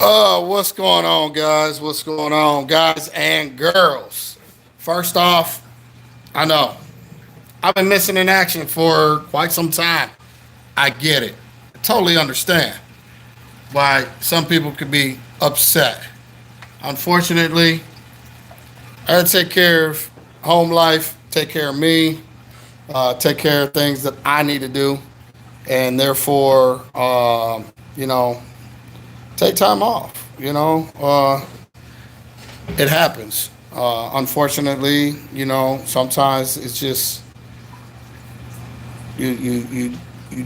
What's going on, guys? What's going on, guys and girls? First off, I know I've been missing in action for quite some time. I get it. I totally understand why some people could be upset. Unfortunately, I had to take care of home life, take care of me, take care of things that I need to do, and therefore, take time off. It happens. Unfortunately, sometimes it's just you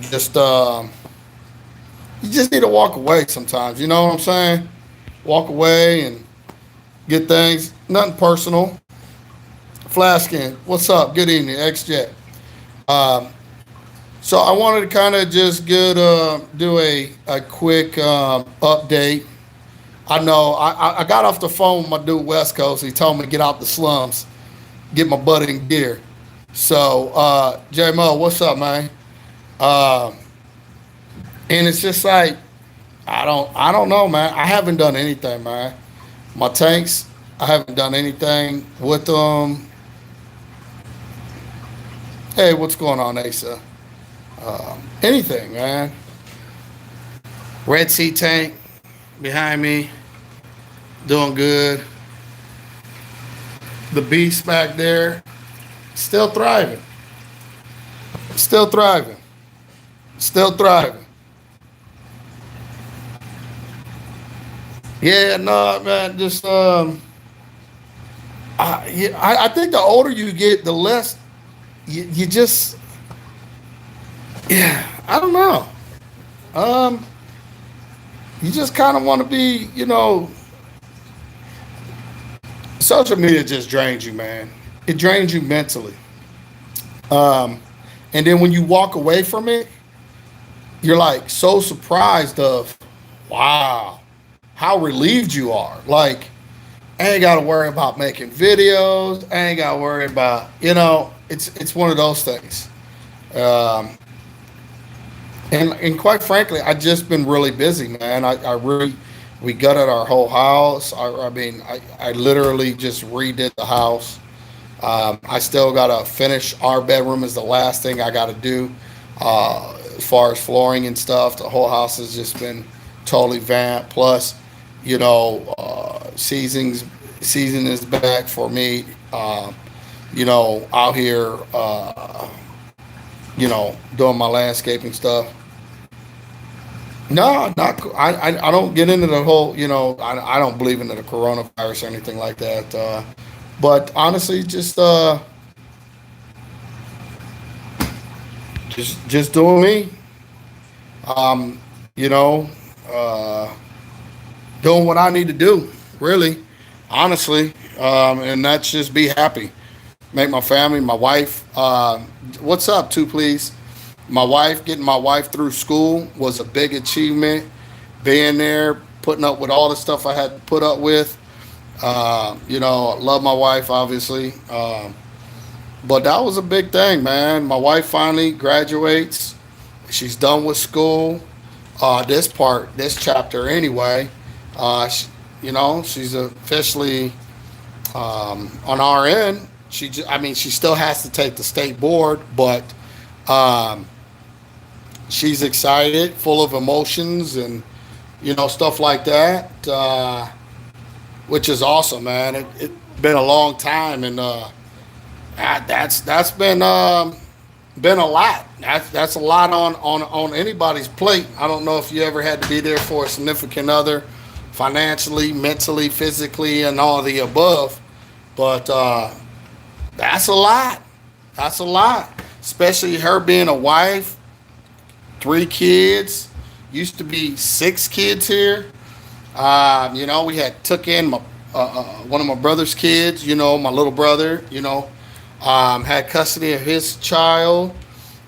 just you just need to walk away sometimes. You know what I'm saying? Walk away and get things. Nothing personal. Flaskin, what's up? Good evening, XJ. Um, so I wanted to kind of just do a quick update. I know I got off the phone with my dude West Coast. He told me to get out the slums, get my butt in gear. So J Mo, what's up, man? Uh, and it's just like I don't know, man. I haven't done anything, man. My tanks, I haven't done anything with them. Hey, what's going on, Asa? Anything, man. Red Sea tank behind me, doing good. The beast back there, still thriving, still thriving, still thriving. Yeah, no, man. Just I think the older you get, the less you just yeah. I don't know. Um, you just kind of want to be, social media just drains you, man. It drains you mentally. Um, and then when you walk away from it, you're like so surprised of, wow, how relieved you are. Like, I ain't got to worry about making videos. I ain't got to worry about, it's one of those things. Um, and quite frankly, I just been really busy, man. I really we gutted our whole house. I literally just redid the house. I still gotta finish our bedroom is the last thing I gotta do. As far as flooring and stuff, the whole house has just been totally vamped. Plus, season is back for me. Out here, doing my landscaping stuff. No, not. I don't get into the whole. I don't believe in the coronavirus or anything like that. But honestly, just doing me. Um, you know, uh, doing what I need to do. Really, honestly, and that's just be happy, make my family, my wife. What's up, too, please? My wife, getting my wife through school was a big achievement. Being there, putting up with all the stuff I had to put up with. I love my wife, obviously. But that was a big thing, man. My wife finally graduates. She's done with school. This chapter anyway. She's officially on our end. She still has to take the state board, but um, she's excited, full of emotions, and stuff like that, which is awesome, man. It been a long time, and that's been a lot. That's a lot on anybody's plate. I don't know if you ever had to be there for a significant other, financially, mentally, physically, and all of the above, but that's a lot. That's a lot, especially her being a wife, 3 kids. Used to be 6 kids here. We had took in one of my brother's kids. My little brother. Had custody of his child,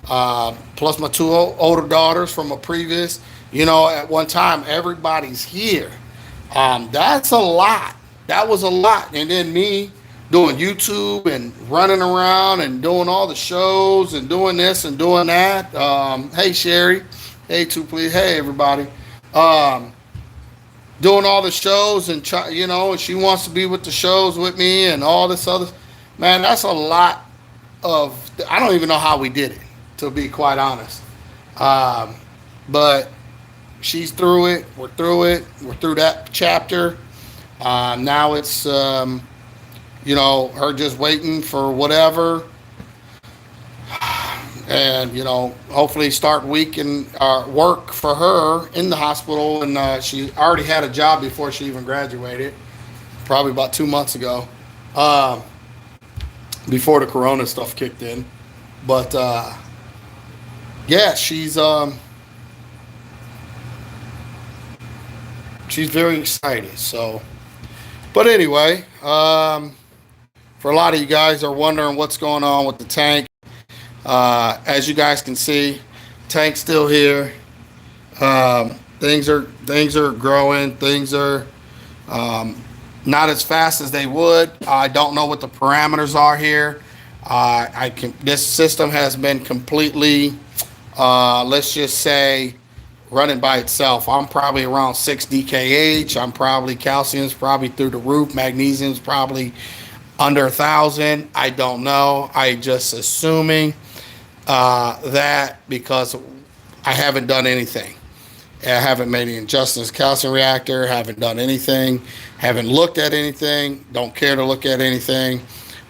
plus my two older daughters from a previous. At one time, everybody's here. That's a lot. That was a lot. And then me doing YouTube and running around and doing all the shows and doing this and doing that. Hey, Sherry. Hey, two, please. Hey, everybody. Um, doing all the shows and you know, and she wants to be with the shows with me and all this other. Man, that's a lot of. I don't even know how we did it, to be quite honest. Um, but she's through it. We're through it. We're through that chapter. Now it's you know, her just waiting for whatever, and you know, hopefully start week and work for her in the hospital. And she already had a job before she even graduated, probably about 2 months ago, um, before the corona stuff kicked in. But yeah, she's very excited. So, but anyway, for a lot of you guys are wondering what's going on with the tank. As you guys can see, tank's still here. Things are growing. Things are not as fast as they would. I don't know what the parameters are here. I can. This system has been completely, let's just say, running by itself. I'm probably around 6 DKH. I'm probably calcium's probably through the roof. Magnesium's probably under 1,000. I don't know. I just assuming that because I haven't done anything. I haven't made any adjustments. Calcium reactor. Haven't done anything. Haven't looked at anything. Don't care to look at anything.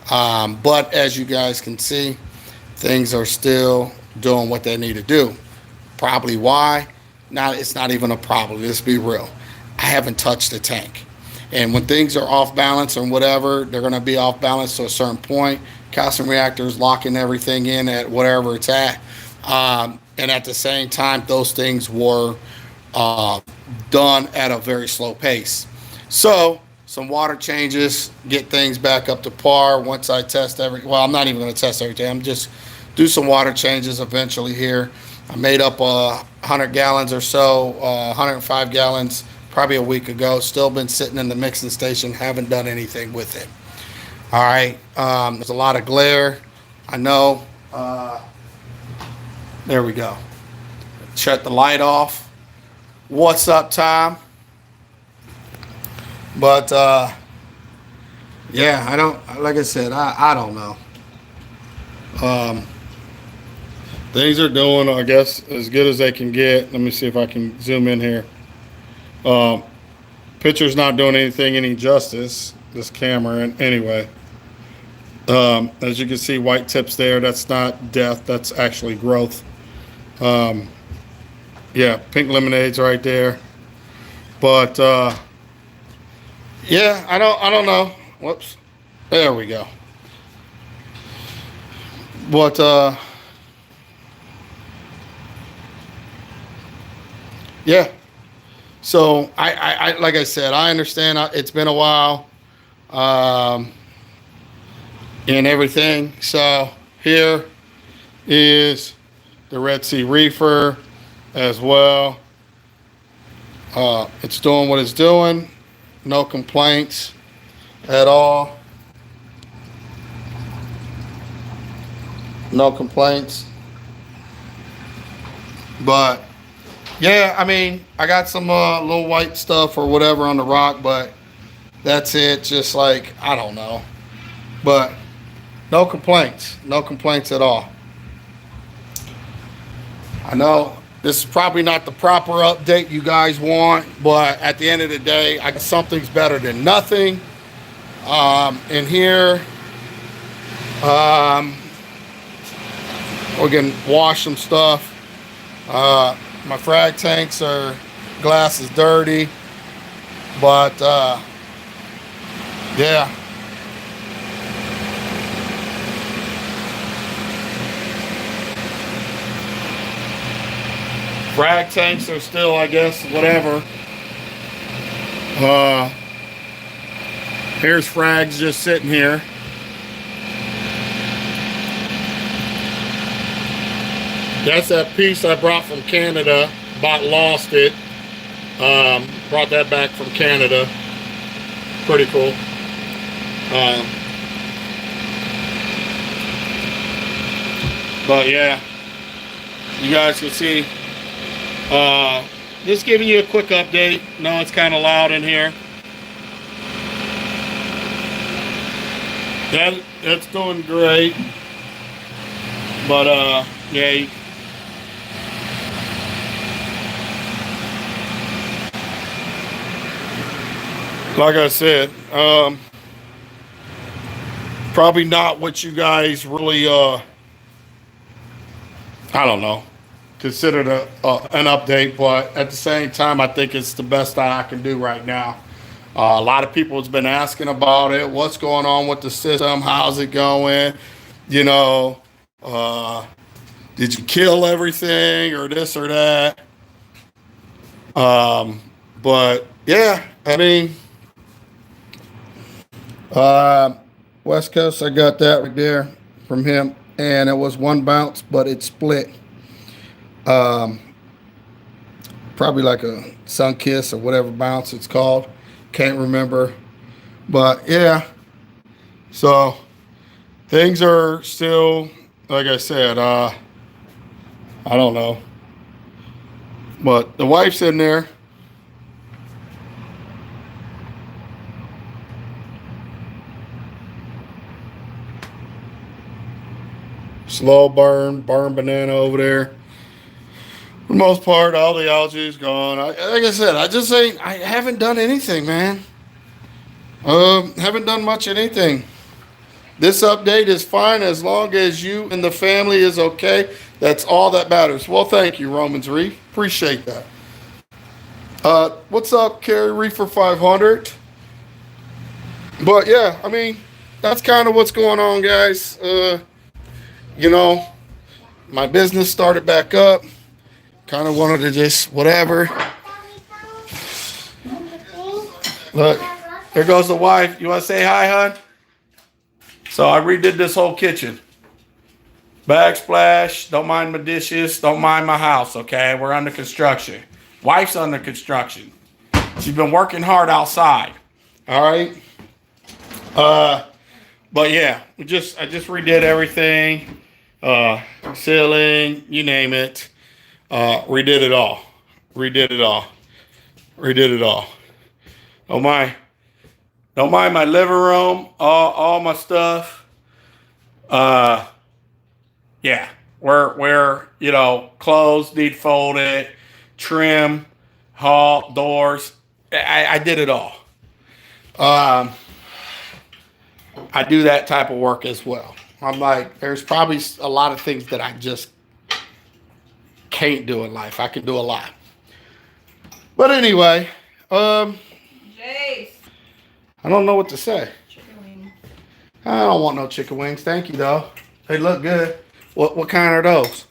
But as you guys can see, things are still doing what they need to do. Probably why? It's not even a problem. Let's be real. I haven't touched the tank. And when things are off balance and whatever, they're going to be off balance to a certain point. Calcium reactors locking everything in at whatever it's at. And at the same time, those things were done at a very slow pace. So some water changes, get things back up to par. Once I test well, I'm not even going to test everything. I'm just do some water changes eventually here. I made up 100 gallons or so, 105 gallons probably a week ago. Still been sitting in the mixing station. Haven't done anything with it. All right. There's a lot of glare. I know. There we go. Shut the light off. What's up, Tom? But yeah, I don't. Like I said, I don't know. Things are doing, I guess, as good as they can get. Let me see if I can zoom in here. Picture's not doing any justice, this camera, and anyway. As you can see, white tips there. That's not death. That's actually growth. Yeah, pink lemonade's right there. But yeah, I don't know. Whoops. There we go. But yeah. So I like I said, I understand it's been a while. And everything. So here is the Red Sea Reefer as well. It's doing what it's doing. No complaints at all. No complaints. But yeah, I mean, I got some little white stuff or whatever on the rock, but that's it. Just like, I don't know. But no complaints. No complaints at all. I know this is probably not the proper update you guys want, but at the end of the day, something's better than nothing. In here, we can wash some stuff. My frag tanks glass is dirty, but yeah. Frag tanks are still, I guess, whatever. Here's frags just sitting here. That's that piece I brought from Canada. Lost it. Brought that back from Canada. Pretty cool. But yeah, you guys can see just giving you a quick update. No, it's kind of loud in here. That's doing great. But yeah. Like I said, probably not what you guys really I don't know, consider an update, but at the same time, I think it's the best that I can do right now. A lot of people has been asking about it. What's going on with the system? How's it going? You know, did you kill everything or this or that? But yeah, I mean, West Coast, I got that right there from him, and it was one bounce, but it split. Um, Probably like a sun kiss or whatever bounce it's called. Can't remember, but yeah. So things are still, like I said, I don't know, but the wife's in there. Slow burn banana over there. For the most part, all the algae is gone. Like I said, I haven't done anything, man. Haven't done much anything. This update is fine as long as you and the family is okay. That's all that matters. Well, thank you, Romans Reef. Appreciate that. What's up, Carrie Reefer 500? But yeah, I mean, that's kind of what's going on, guys. You know, my business started back up. Kind of wanted to just whatever. Look, there goes the wife. You want to say hi, hon? So I redid this whole kitchen. Backsplash. Don't mind my dishes. Don't mind my house, okay? We're under construction. Wife's under construction. She's been working hard outside. All right? But yeah, I just redid everything. Ceiling, you name it. Redid it all. Redid it all. Redid it all. Oh my. Don't mind my living room. All my stuff. Yeah. Where you know, clothes need folded, trim, haul, doors. I did it all. I do that type of work as well. I'm like, there's probably a lot of things that I just can't do in life. I can do a lot. But anyway, Jace. I don't know what to say. Chicken wings. I don't want no chicken wings. Thank you, though. They look good. What kind are those?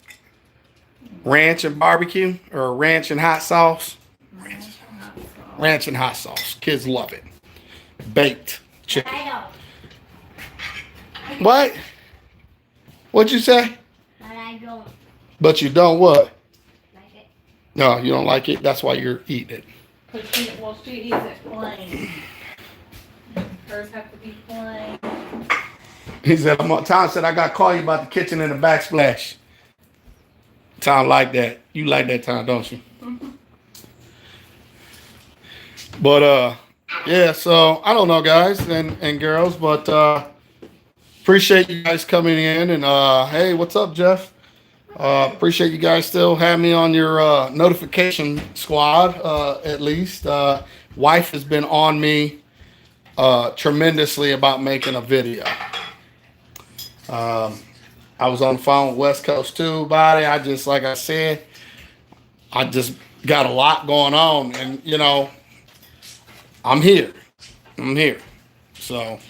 Ranch and barbecue or ranch and hot sauce? Ranch and hot sauce. Kids love it. Baked chicken. What? What'd you say? But I don't But you don't what? like it. No, you don't like it. That's why you're eating it. Well, she eats it plain. Hers have to be plain. He said, Tom said, I got to call you about the kitchen and the backsplash. Tom like that. You like that, Tom, don't you? Mm-hmm. But, yeah, so I don't know, guys and girls, but appreciate you guys coming in. And, hey, what's up, Jeff? Appreciate you guys still have me on your notification squad, at least. Wife has been on me tremendously about making a video. I was on the phone with West Coast too about it. I just, like I said, I just got a lot going on, and you know, I'm here. So,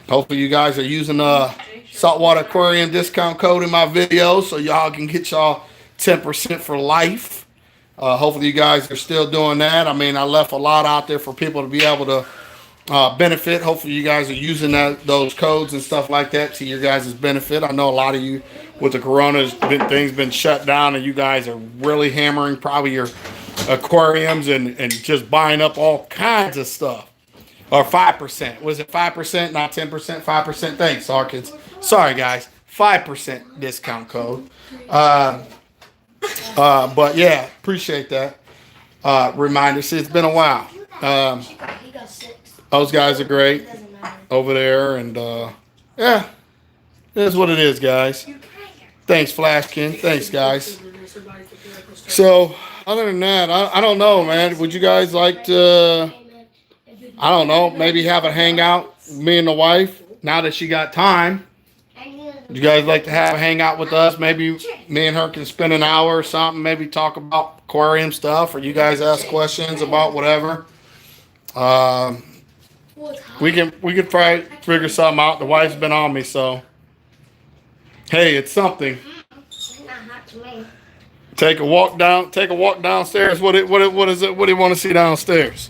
hopefully you guys are using Saltwater Aquarium discount code in my videos so y'all can get y'all 10% for life. Hopefully you guys are still doing that. I mean, I left a lot out there for people to be able to benefit. Hopefully you guys are using those codes and stuff like that to your guys' benefit. I know a lot of you with the corona things been shut down, and you guys are really hammering probably your aquariums and just buying up all kinds of stuff. Or 5%. Was it 5%, not 10%? 5%. Thanks, Arkids. Sorry, guys. 5% discount code. But yeah, appreciate that reminder. See, it's been a while. He got 6. Those guys are great It doesn't matter. over there, and yeah, it is what it is, guys. Thanks, Flashkin. Thanks, guys. So, other than that, I don't know, man. Would you guys like to, I don't know, maybe have a hangout, me and the wife, now that she got time? Would you guys like to have a hangout with us? Maybe me and her can spend an hour or something, maybe talk about aquarium stuff, or you guys ask questions about whatever. We can probably figure something out. The wife's been on me, so hey, it's something. It's not hot to me. Take a walk downstairs. What is it? What do you want to see downstairs?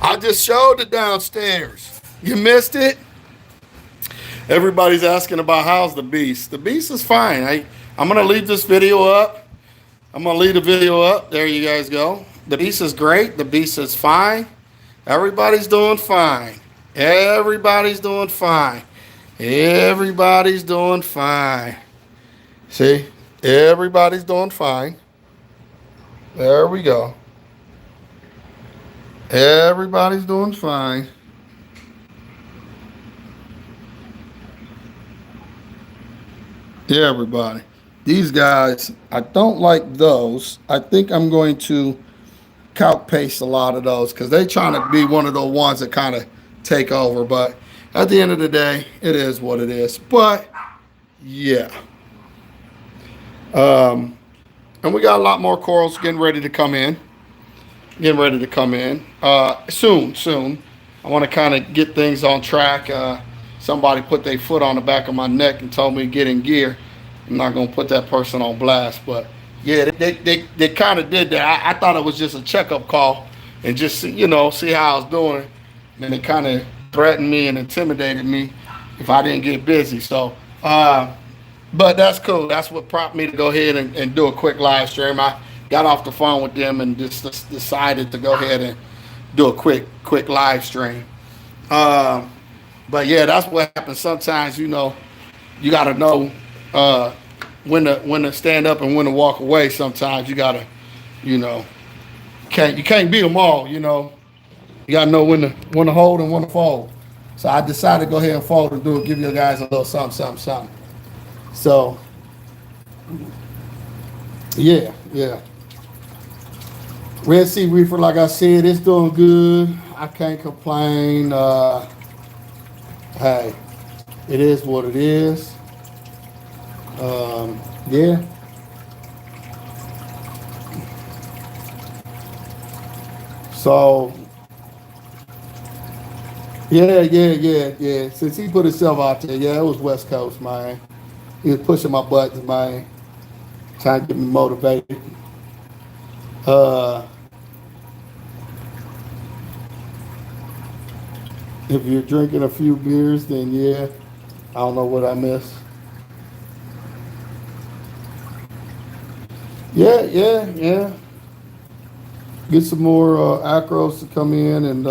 I just showed it downstairs. You missed it? Everybody's asking about how's the beast. The beast is fine. I'm gonna leave this video up. I'm gonna leave the video up. There you guys go. The beast is great. The beast is fine. Everybody's doing fine. Everybody's doing fine. Everybody's doing fine. See? Everybody's doing fine. There we go. Everybody's doing fine. Yeah, everybody. These guys, I don't like those. I think I'm going to calc paste a lot of those because they're trying to be one of the ones that kind of take over. But at the end of the day, it is what it is. But yeah. And we got a lot more corals getting ready to come in. Soon. I want to kind of get things on track. Somebody put their foot on the back of my neck and told me to get in gear. I'm not going to put that person on blast, but yeah, they kind of did that. I thought it was just a checkup call and just, see how I was doing. And they kind of threatened me and intimidated me if I didn't get busy. So, but that's cool. That's what prompted me to go ahead and do a quick live stream. I got off the phone with them and just decided to go ahead and do a quick live stream. But yeah, that's what happens. Sometimes, you got to know when to stand up and when to walk away. Sometimes you got to, you can't beat them all. You got to know when to hold and when to fold. So I decided to go ahead and fold and give you guys a little something. So, yeah. Red Sea Reefer, like I said, it's doing good. I can't complain. Hey, it is what it is. Yeah. So, yeah. Since he put himself out there, yeah, it was West Coast, man. He was pushing my buttons, man, trying to get me motivated. If you're drinking a few beers, then yeah, I don't know what I missed. Yeah. Get some more acros to come in, and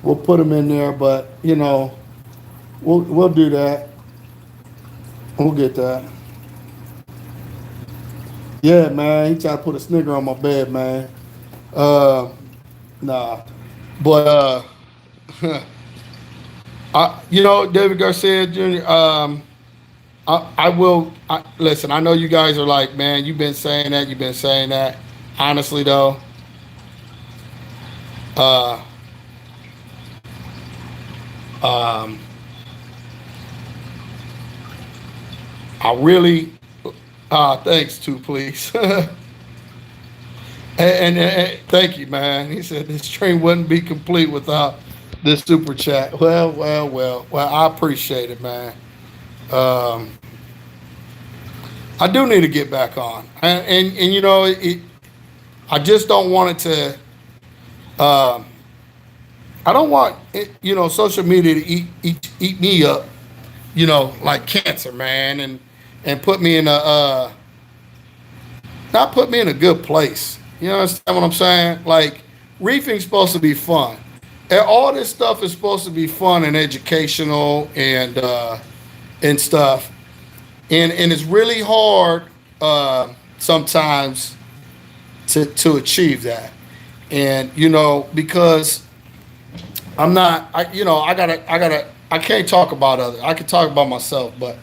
we'll put them in there. But we'll do that. We'll get that. Yeah, man. He tried to put a snigger on my bed, man. Nah, but David Garcia Jr. I will listen. I know you guys are like, man, you've been saying that. Honestly, though, I really, thanks too, please. and thank you, man. He said this stream wouldn't be complete without this super chat. Well, I appreciate it, man. I do need to get back on, and I just don't want it to. I don't want social media to eat me up, like cancer, man, and put me in not put me in a good place. You understand what I'm saying? Like, reefing's supposed to be fun. And all this stuff is supposed to be fun and educational and stuff. And it's really hard sometimes to achieve that. And because I'm not, I can't talk about others. I can talk about myself, but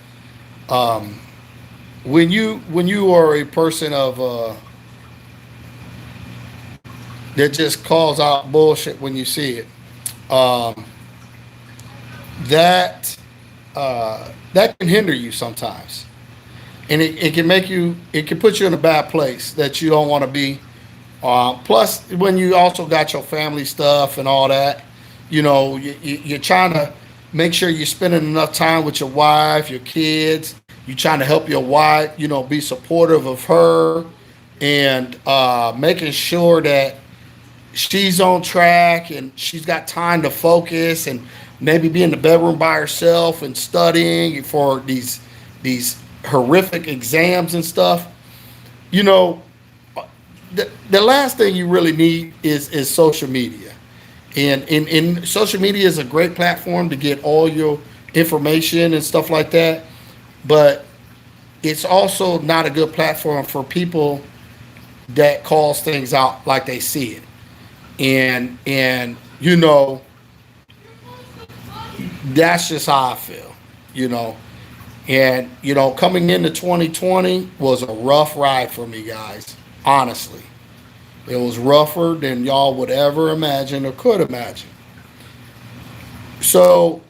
um, when you are a person of that just calls out bullshit when you see it, um, that that can hinder you sometimes, and it can make you, it can put you in a bad place that you don't want to be. Plus, when you also got your family stuff and all that, you're trying to make sure you're spending enough time with your wife, your kids. You're trying to help your wife, be supportive of her, and making sure that she's on track and she's got time to focus and maybe be in the bedroom by herself and studying for these horrific exams and stuff. You know, the last thing you really need is social media. And social media is a great platform to get all your information and stuff like that. But it's also not a good platform for people that calls things out like they see it. And that's just how I feel, you know. And coming into 2020 was a rough ride for me, guys. Honestly, it was rougher than y'all would ever imagine or could imagine. So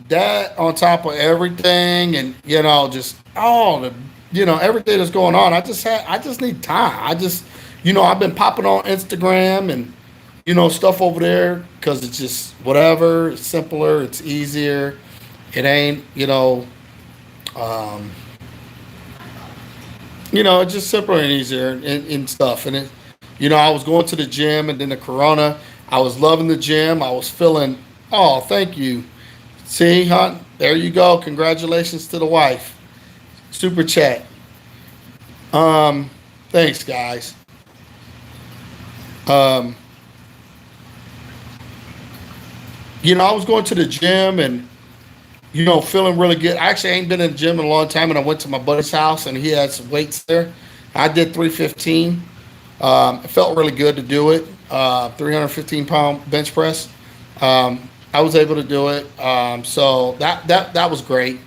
that on top of everything, and just all the everything that's going on, I just need time. I've been popping on Instagram and stuff over there because it's just whatever. It's simpler. It's easier. It ain't um, it's just simpler and easier and stuff. And I was going to the gym, and then the corona. I was loving the gym. I was feeling. Oh, thank you. See, huh? There you go. Congratulations to the wife. Super chat. Thanks, guys. Um, I was going to the gym and feeling really good. I actually ain't been in the gym in a long time, and I went to my buddy's house, and he had some weights there. I did 315. It felt really good to do it. 315-pound bench press. I was able to do it. So that was great,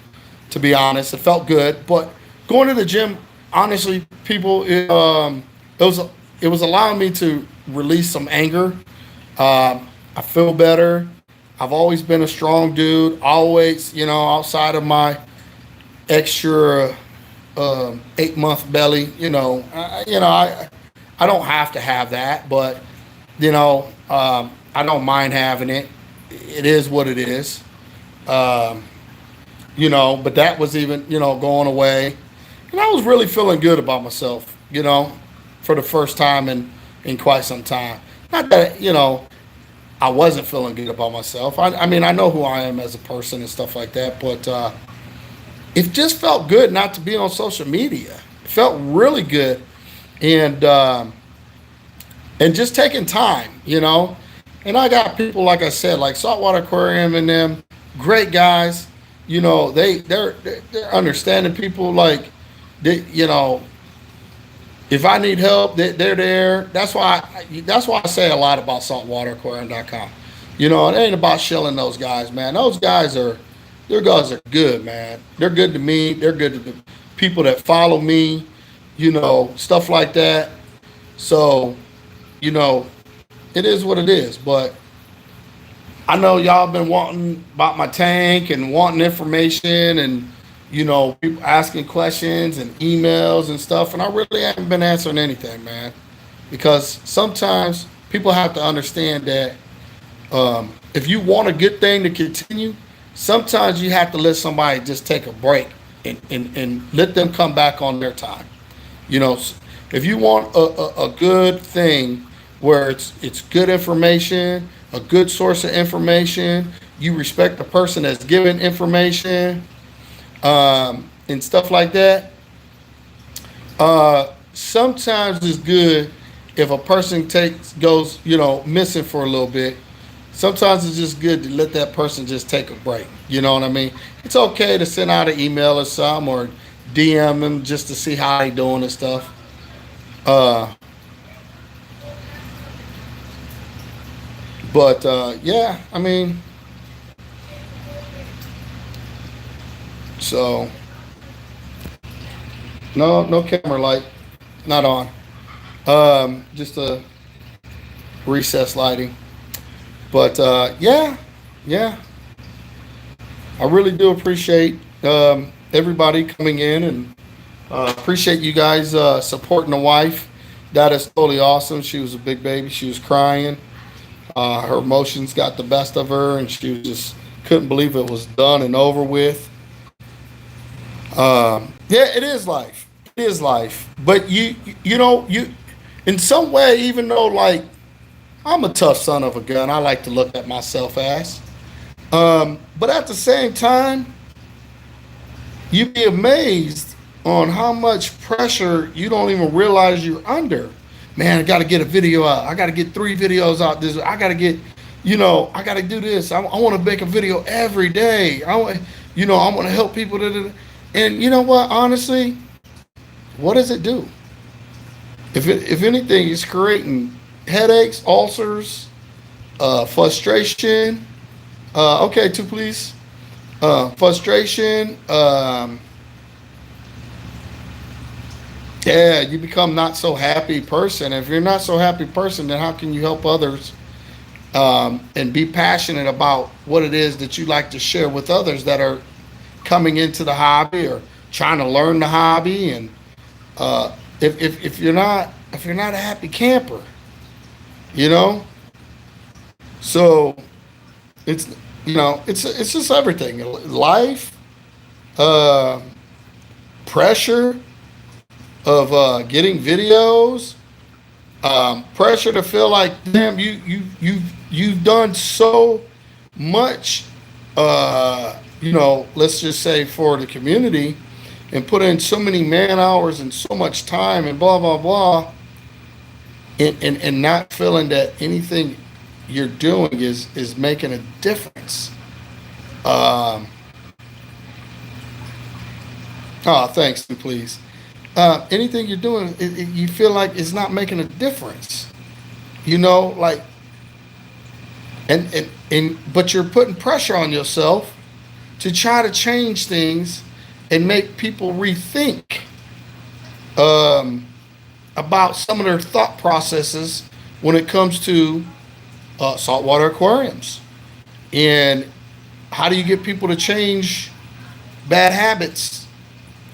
to be honest. It felt good. But going to the gym, honestly, people, it was allowing me to release some anger. I feel better. I've always been a strong dude. Always, outside of my extra 8-month belly. I don't have to have that, but I don't mind having it. It is what it is. Um, but that was even going away, and I was really feeling good about myself. For the first time in quite some time. Not that I wasn't feeling good about myself. I mean, I know who I am as a person and stuff like that, but it just felt good not to be on social media. It felt really good, and just taking time. And I got people, like I said, like Saltwater Aquarium and them, great guys. They're understanding people. Like they. If I need help, they're there. That's why I say a lot about saltwateraquarium.com. It ain't about shilling those guys, man. Their guys are good, man. They're good to me. They're good to the people that follow me, stuff like that. So, it is what it is. But I know y'all been wanting about my tank and wanting information and people asking questions and emails and stuff, and I really haven't been answering anything, man, because sometimes people have to understand that if you want a good thing to continue, sometimes you have to let somebody just take a break and let them come back on their time. If you want a good thing where it's good information, a good source of information, you respect the person that's giving information, and stuff like that. Sometimes it's good if a person goes missing for a little bit. Sometimes it's just good to let that person just take a break. You know what I mean? It's okay to send out an email or something, or DM them just to see how they doing and stuff. Uh, but yeah, I mean, so no camera light, not on. Just a recess lighting. But yeah, I really do appreciate everybody coming in, and appreciate you guys supporting the wife. That is totally awesome. She was a big baby. She was crying. Her emotions got the best of her, and she was just couldn't believe it was done and over with. Yeah, it is life. It is life. But you in some way, even though like I'm a tough son of a gun, I like to look at myself as. But at the same time, you'd be amazed on how much pressure you don't even realize you're under. Man, I got to get a video out. I got to get 3 videos out. This I got to get, I got to do this. I want to make a video every day. I want to help people. And you know what? Honestly, what does it do? If anything, it's creating headaches, ulcers, frustration. Okay, two please. Frustration. Yeah, you become not so happy person. If you're not so happy person, then how can you help others and be passionate about what it is that you like to share with others that are coming into the hobby or trying to learn the hobby? And if you're not a happy camper, you know, so it's it's just everything. Life, uh, pressure of getting videos, pressure to feel like damn you've done so much. Let's just say for the community, and put in so many man hours and so much time and blah blah blah, and not feeling that anything you're doing is making a difference. Oh, thanks, please. Anything you're doing, you feel like it's not making a difference. Like, but you're putting pressure on yourself to try to change things and make people rethink about some of their thought processes when it comes to saltwater aquariums. And how do you get people to change bad habits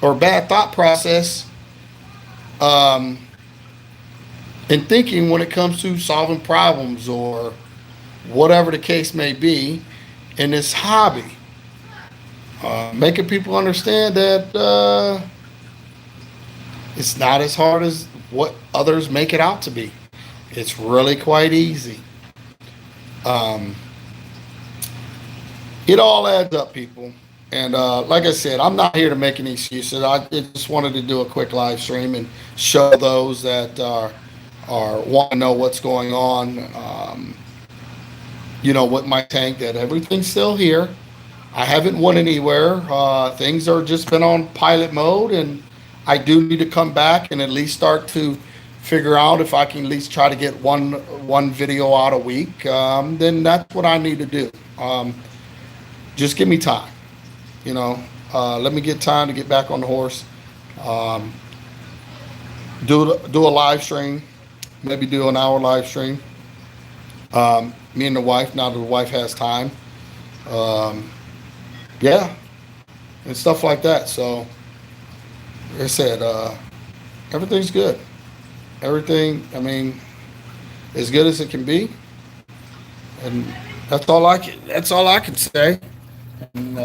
or bad thought process in thinking when it comes to solving problems or whatever the case may be in this hobby? Making people understand that it's not as hard as what others make it out to be. It's really quite easy. It all adds up, people. And like I said, I'm not here to make any excuses. I just wanted to do a quick live stream and show those that are want to know what's going on. With my tank, that everything's still here. I haven't went anywhere. Things are just been on pilot mode, and I do need to come back and at least start to figure out if I can at least try to get one video out a week. Then that's what I need to do. Just give me time. Let me get time to get back on the horse. Do a live stream, maybe do an hour live stream. Me and the wife, now that the wife has time. Yeah, and stuff like that. So, like I said, everything's good. Everything, I mean, as good as it can be, and that's all I can say. And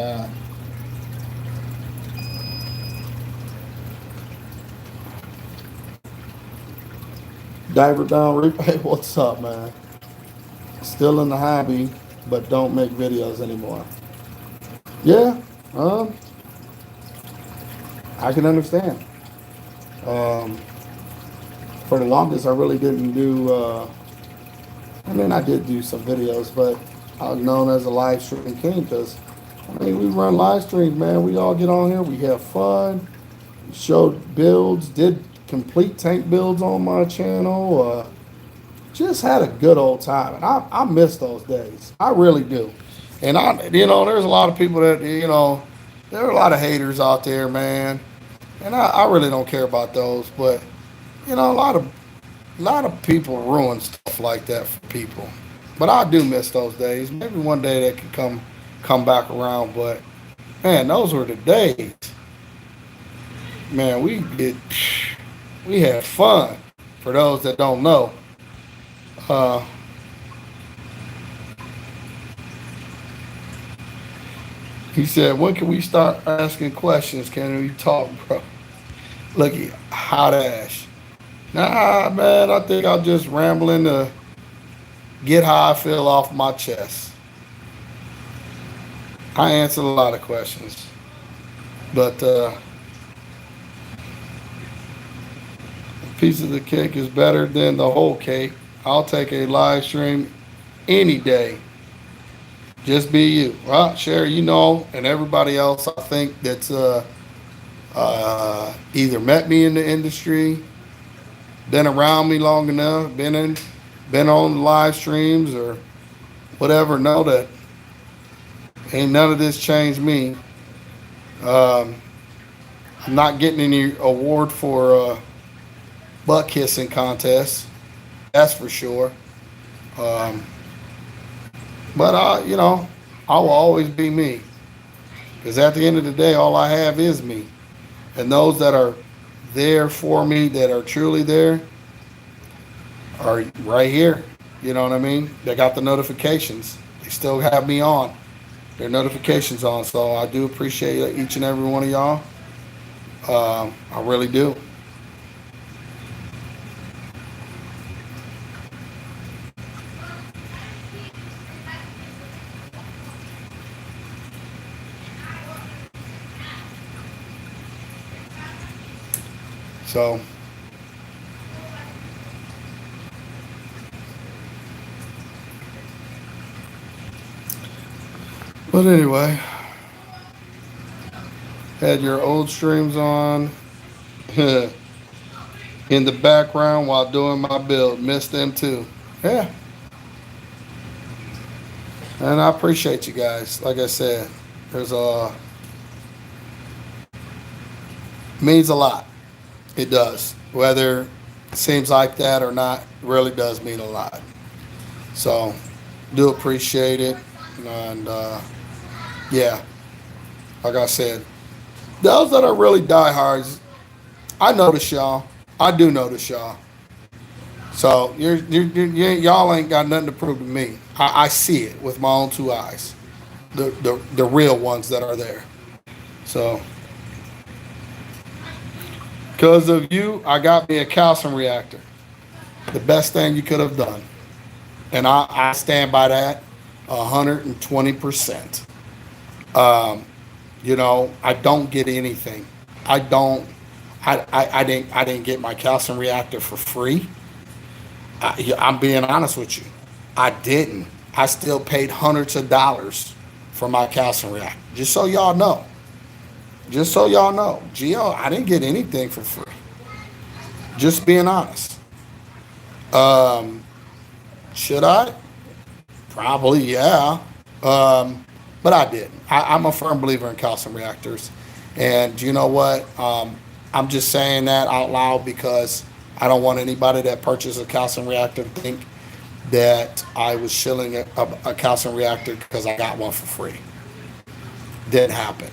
Diver Down Reef, hey, what's up, man? Still in the hobby, but don't make videos anymore. Yeah, I can understand. Um, for the longest, I really didn't do. I did do some videos, but I was known as a live stream king because we run live streams, man. We all get on here, we have fun. showed builds, did complete tank builds on my channel. Just had a good old time, and I miss those days. I really do. And there's a lot of people that, there are a lot of haters out there, man. And I really don't care about those, but a lot of people ruin stuff like that for people. But I do miss those days. Maybe one day they could come back around. But man, those were the days. Man, we had fun. For those that don't know, uh, he said, "When can we start asking questions? Can we talk, bro?" Look, hot ash. Nah, man, I think I'm just rambling to get how I feel off my chest. I answered a lot of questions, but a piece of the cake is better than the whole cake. I'll take a live stream any day. Just be you. Well, Sherry, and everybody else, I think that's either met me in the industry, been around me long enough, been on live streams or whatever, know that ain't none of this changed me. Um, I'm not getting any award for butt kissing contest, that's for sure. Um, but I will always be me, because at the end of the day, all I have is me, and those that are there for me, that are truly there, are right here. You know what I mean? They got the notifications. They still have me on. Their notifications on. So I do appreciate each and every one of y'all. I really do. So but anyway, had your old streams on in the background while doing my build. Missed them too. Yeah. And I appreciate you guys. Like I said, there's means a lot. It does. Whether it seems like that or not, it really does mean a lot. So do appreciate it. And yeah, like I said, those that are really diehards, I notice y'all. I do notice y'all. So y'all ain't got nothing to prove to me. I see it with my own two eyes. The real ones that are there. So because of you, I got me a calcium reactor. The best thing you could have done. And I stand by that 120%. I don't get anything. I didn't get my calcium reactor for free. I'm being honest with you. I didn't. I still paid hundreds of dollars for my calcium reactor. Just so y'all know. Gio, I didn't get anything for free. Just being honest. Should I? Probably, yeah. But I didn't. I'm a firm believer in calcium reactors. And you know what? I'm just saying that out loud because I don't want anybody that purchases a calcium reactor to think that I was shilling a calcium reactor because I got one for free. Didn't happen.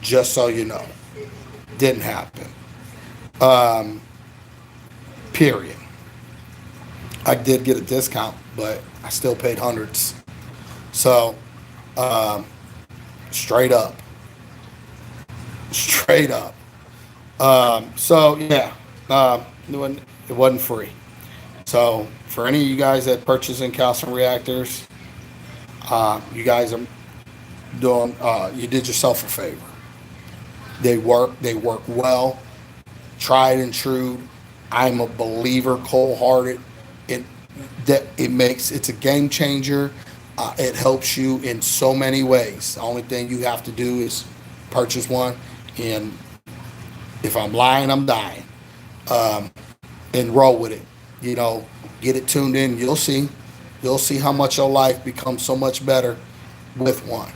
Just so you know. Didn't happen. Period. I did get a discount, but I still paid hundreds. So, straight up. So yeah, it wasn't free. So for any of you guys that purchasing calcium reactors, you guys are doing, you did yourself a favor. They work well, tried and true. I'm a believer, cold-hearted. It's a game changer. It helps you in so many ways. The only thing you have to do is purchase one, and if I'm lying, I'm dying. And roll with it. You know, get it tuned in. You'll see. You'll see how much your life becomes so much better with one.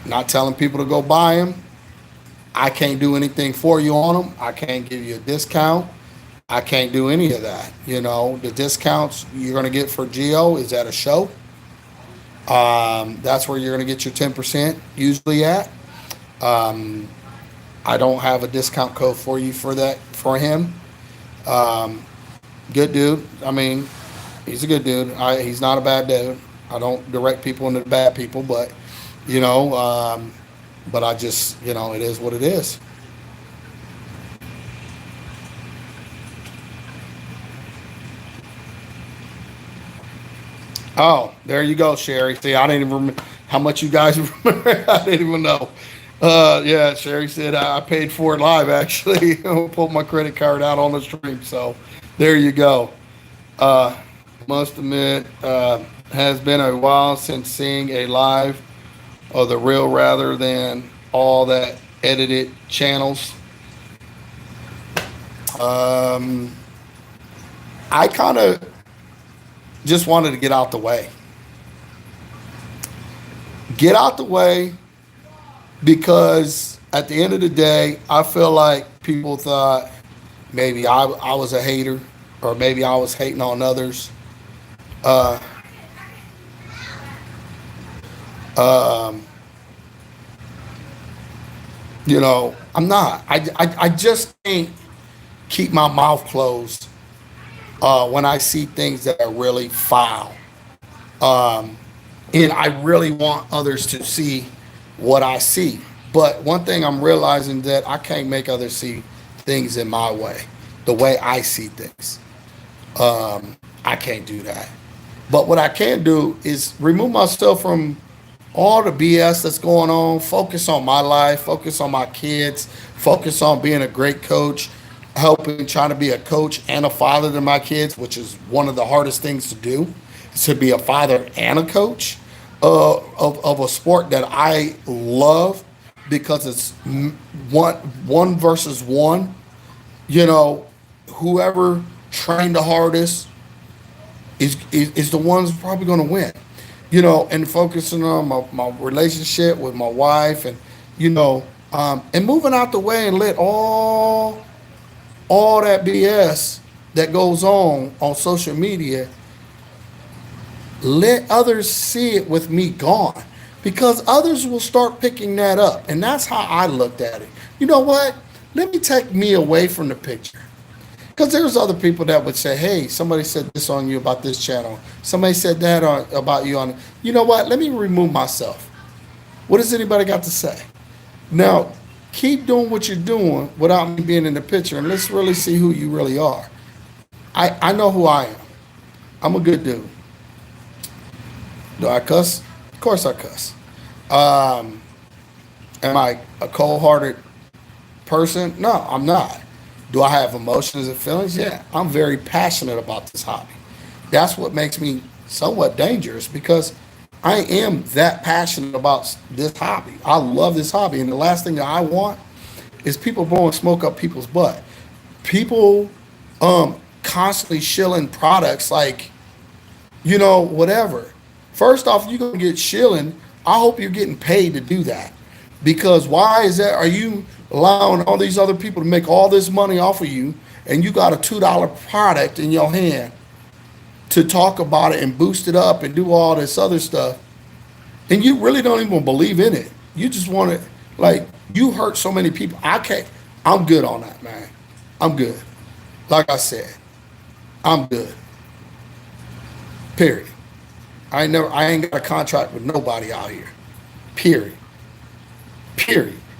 Not telling people to go buy them. I can't do anything for you on them. I can't give you a discount. I can't do any of that. You know, the discounts you're going to get for Geo is at a show. That's where you're going to get your 10% usually at. I don't have a discount code for you for that, for him. Good dude. I mean, he's a good dude. He's not a bad dude. I don't direct people into bad people, but, you know, but I just, you know, it is what it is. Oh, there you go, Sherry. See, I didn't even remember how much you guys remember. I didn't even know. Yeah, Sherry said I paid for it live, actually. I pulled my credit card out on the stream. So there you go. Must admit, has been a while since seeing a live of the real rather than all that edited channels. I kind of just wanted to get out the way. Get out the way because at the end of the day, I feel like people thought maybe I was a hater or maybe I was hating on others. You know, I'm not. I just can't keep my mouth closed when I see things that are really foul. And I really want others to see what I see. But one thing I'm realizing that I can't make others see things in my way, the way I see things. I can't do that. But what I can do is remove myself from all the BS that's going on, focus on my life, focus on my kids, focus on being a great coach, helping, trying to be a coach and a father to my kids, which is one of the hardest things to do, is to be a father and a coach of a sport that I love because it's one versus one. You know, whoever trained the hardest is the one's probably going to win. You know, and focusing on my relationship with my wife, and you know, and moving out the way and let all that BS that goes on social media, let others see it with me gone, because others will start picking that up. And that's how I looked at it. You know what? Let me take me away from the picture. Because there's other people that would say, hey, somebody said this on you about this channel. Somebody said that about you on. You know what? Let me remove myself. What does anybody got to say? Now, keep doing what you're doing without me being in the picture, and let's really see who you really are. I know who I am. I'm a good dude. Do I cuss? Of course I cuss. Am I a cold-hearted person? No, I'm not. Do I have emotions and feelings? Yeah, I'm very passionate about this hobby. That's what makes me somewhat dangerous, because I am that passionate about this hobby. I love this hobby, and the last thing that I want is people blowing smoke up people's butt. People constantly shilling products like, you know, whatever. First off, you're gonna get shilling. I hope you're getting paid to do that, because why is that? Are you allowing all these other people to make all this money off of you, and you got a $2 product in your hand to talk about it and boost it up and do all this other stuff, and you really don't even believe in it? You just want to, like, you hurt so many people. I'm good on that, man. I'm good. Like I said, I'm good. Period. I ain't got a contract with nobody out here. Period.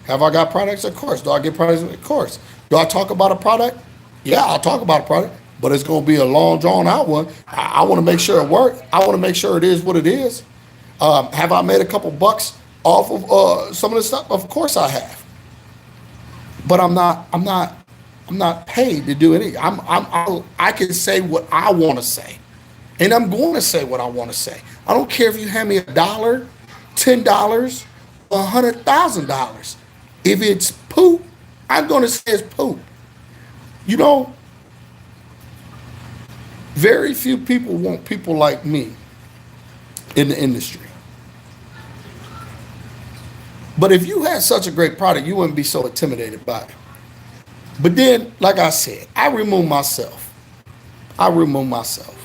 Have I got products? Of course. Do I get products? Of course. Do I talk about a product? Yeah, I'll talk about a product, but it's going to be a long, drawn out one. I want to make sure it works. I want to make sure it is what it is. Have I made a couple bucks off of some of this stuff? Of course I have. But I'm not paid to do anything. I can say what I want to say, and I'm going to say what I want to say. I don't care if you hand me $1, $10, $100,000. If it's poop, I'm going to say it's poop. You know, very few people want people like me in the industry. But if you had such a great product, you wouldn't be so intimidated by it. But then, like I said, I remove myself. I remove myself.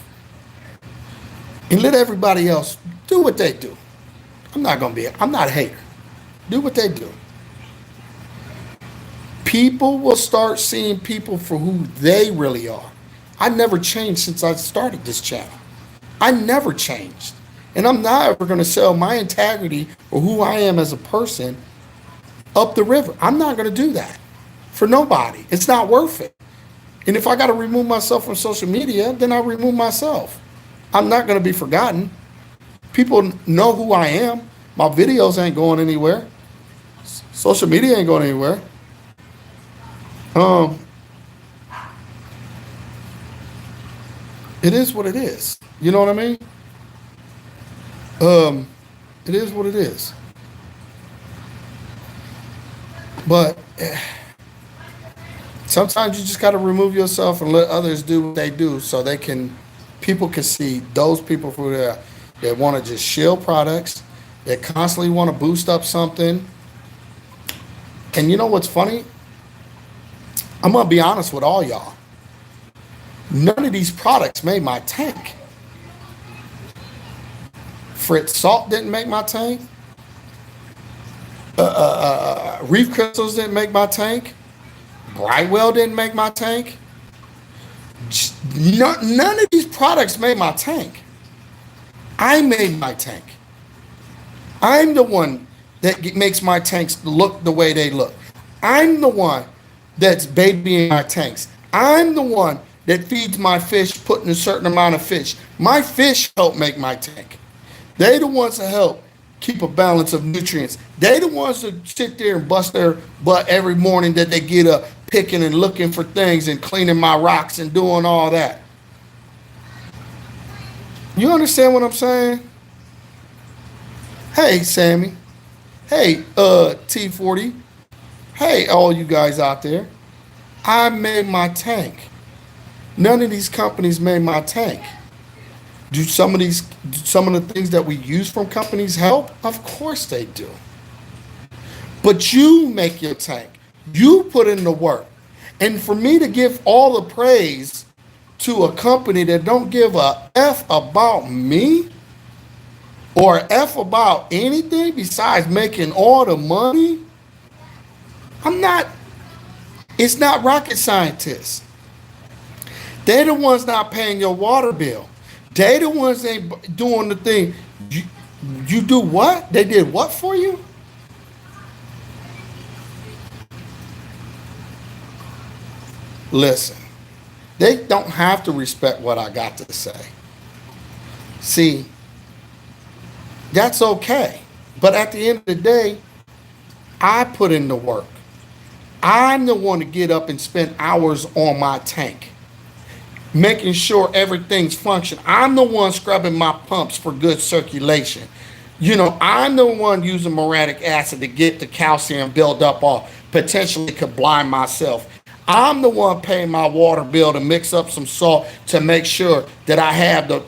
And let everybody else do what they do. I'm not a hater. Do what they do. People will start seeing people for who they really are. I never changed since I started this channel. I never changed. And I'm not ever going to sell my integrity or who I am as a person up the river. I'm not going to do that for nobody. It's not worth it. And if I got to remove myself from social media, then I remove myself. I'm not going to be forgotten. People know who I am. My videos ain't going anywhere. Social media ain't going anywhere. It is what it is. You know what I mean? It is what it is. But sometimes you just got to remove yourself and let others do what they do so people can see those people who that want to just shield products, that constantly want to boost up something. And you know what's funny? I'm going to be honest with all y'all. None of these products made my tank. Fritz Salt didn't make my tank. Reef Crystals didn't make my tank. Brightwell didn't make my tank. None of these products made my tank. I made my tank. I'm the one that makes my tanks look the way they look. I'm the one that's babying my tanks. I'm the one that feeds my fish, putting a certain amount of fish. My fish help make my tank. They the ones that help keep a balance of nutrients. They the ones that sit there and bust their butt every morning that they get up picking and looking for things and cleaning my rocks and doing all that. You understand what I'm saying? Hey, Sammy. Hey, T40. Hey, all you guys out there. I made my tank. None of these companies made my tank. Do some of the things that we use from companies help? Of course they do. But you make your tank. You put in the work. And for me to give all the praise to a company that don't give a F about me or a F about anything besides making all the money, it's not rocket scientists. They're the ones not paying your water bill. They the ones ain't doing the thing. You do what? They did what for you? Listen, they don't have to respect what I got to say. See, that's okay. But at the end of the day, I put in the work. I'm the one to get up and spend hours on my tank, making sure everything's functioning. I'm the one scrubbing my pumps for good circulation. You know, I'm the one using muriatic acid to get the calcium build up off, potentially could blind myself. I'm the one paying my water bill to mix up some salt to make sure that I have the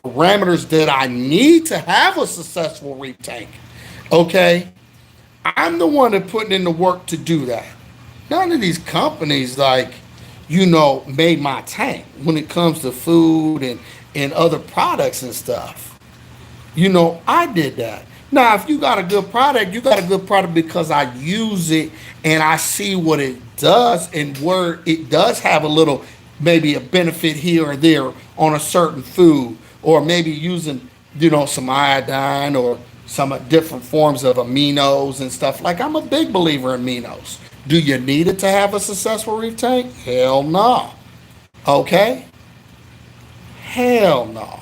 parameters that I need to have a successful reef tank. Okay? I'm the one that putting in the work to do that. None of these companies made my tank when it comes to food and other products and stuff. I did that. Now, if you got a good product, you got a good product because I use it and I see what it does and where it does have a little, maybe a benefit here or there on a certain food, or maybe using, some iodine or some different forms of aminos and stuff. Like, I'm a big believer in aminos. Do you need it to have a successful reef tank? Hell no. Okay? Hell no.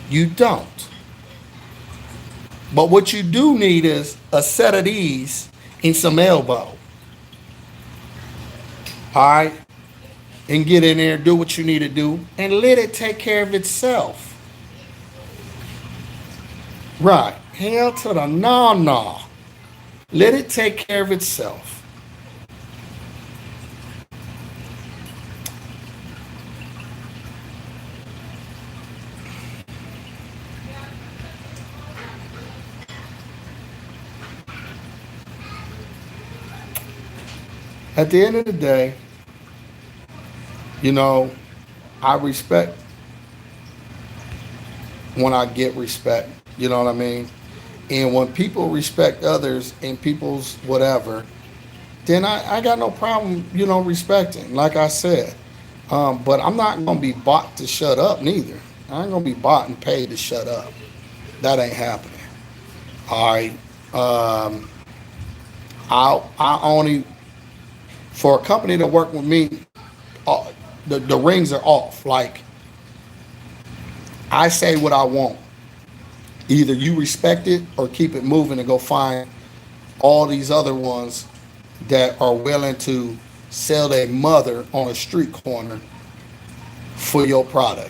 You don't. But what you do need is a set of these and some elbow. All right? And get in there, do what you need to do, and let it take care of itself. Right. Hell to the no. Let it take care of itself. At the end of the day, you know, I respect when I get respect. You know what I mean? And when people respect others and people's whatever, then I got no problem, respecting, like I said. But I'm not going to be bought to shut up neither. I ain't going to be bought and paid to shut up. That ain't happening. All right. I only, for a company to work with me, the rings are off. Like, I say what I want. Either you respect it or keep it moving and go find all these other ones that are willing to sell their mother on a street corner for your product.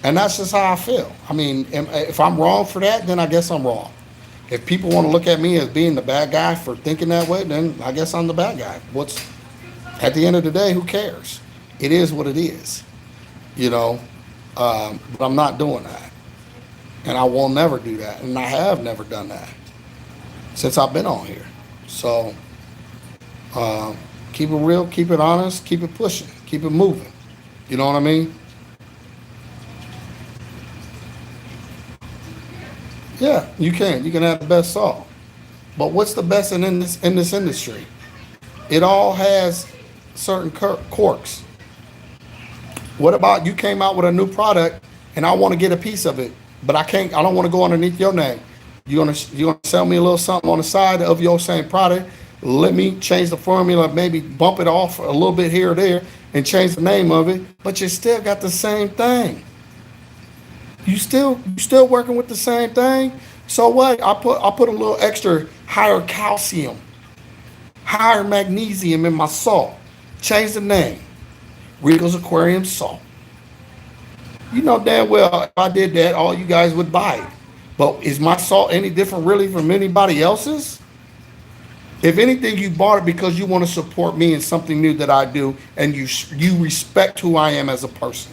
And that's just how I feel. I mean, if I'm wrong for that, then I guess I'm wrong. If people want to look at me as being the bad guy for thinking that way, then I guess I'm the bad guy. At the end of the day, who cares? It is what it is, but I'm not doing that. And I will never do that. And I have never done that since I've been on here. So keep it real, keep it honest, keep it pushing, keep it moving. You know what I mean? Yeah, you can. You can have the best salt. But what's the best in this industry? It all has certain quirks. What about you came out with a new product and I want to get a piece of it, but I don't want to go underneath your name. You're gonna sell me a little something on the side of your same product. Let me change the formula, maybe bump it off a little bit here or there and change the name of it, but you still got the same thing. You still working with the same thing. So what? I put a little extra higher calcium, higher magnesium in my salt. Change the name. Rico's Aquarium salt. You know damn well if I did that, all you guys would buy it. But is my salt any different really from anybody else's? If anything, you bought it because you want to support me in something new that I do, and you respect who I am as a person.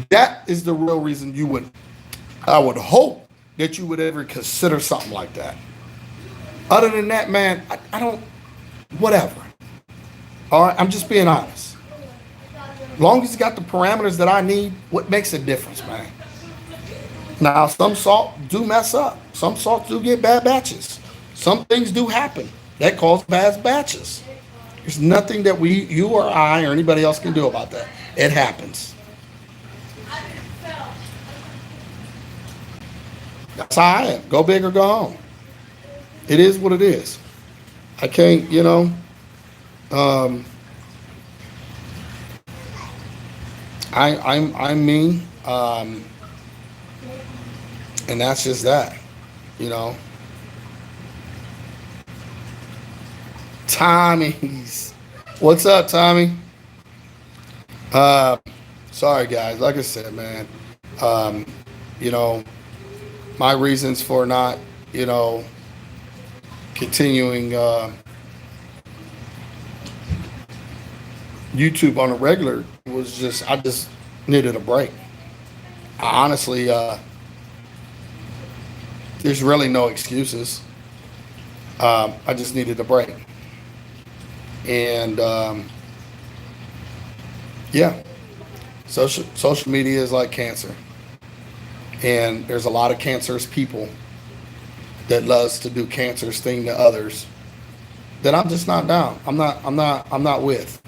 That is the real reason I would hope that you would ever consider something like that. Other than that, man, I don't, whatever. All right, I'm just being honest. As long as it's got the parameters that I need, what makes a difference, man? Now, some salt do mess up. Some salts do get bad batches. Some things do happen that cause bad batches. There's nothing that you or I or anybody else can do about that. It happens. That's how I am. Go big or go home. It is what it is. I can't, I'm me, and that's just that, Tommy's. What's up, Tommy? Sorry guys, like I said, man, my reasons for not, continuing YouTube on a regular was I just needed a break. I honestly, there's really no excuses. I just needed a break. And yeah, social media is like cancer. And there's a lot of cancerous people that loves to do cancerous thing to others that I'm just not down. I'm not with.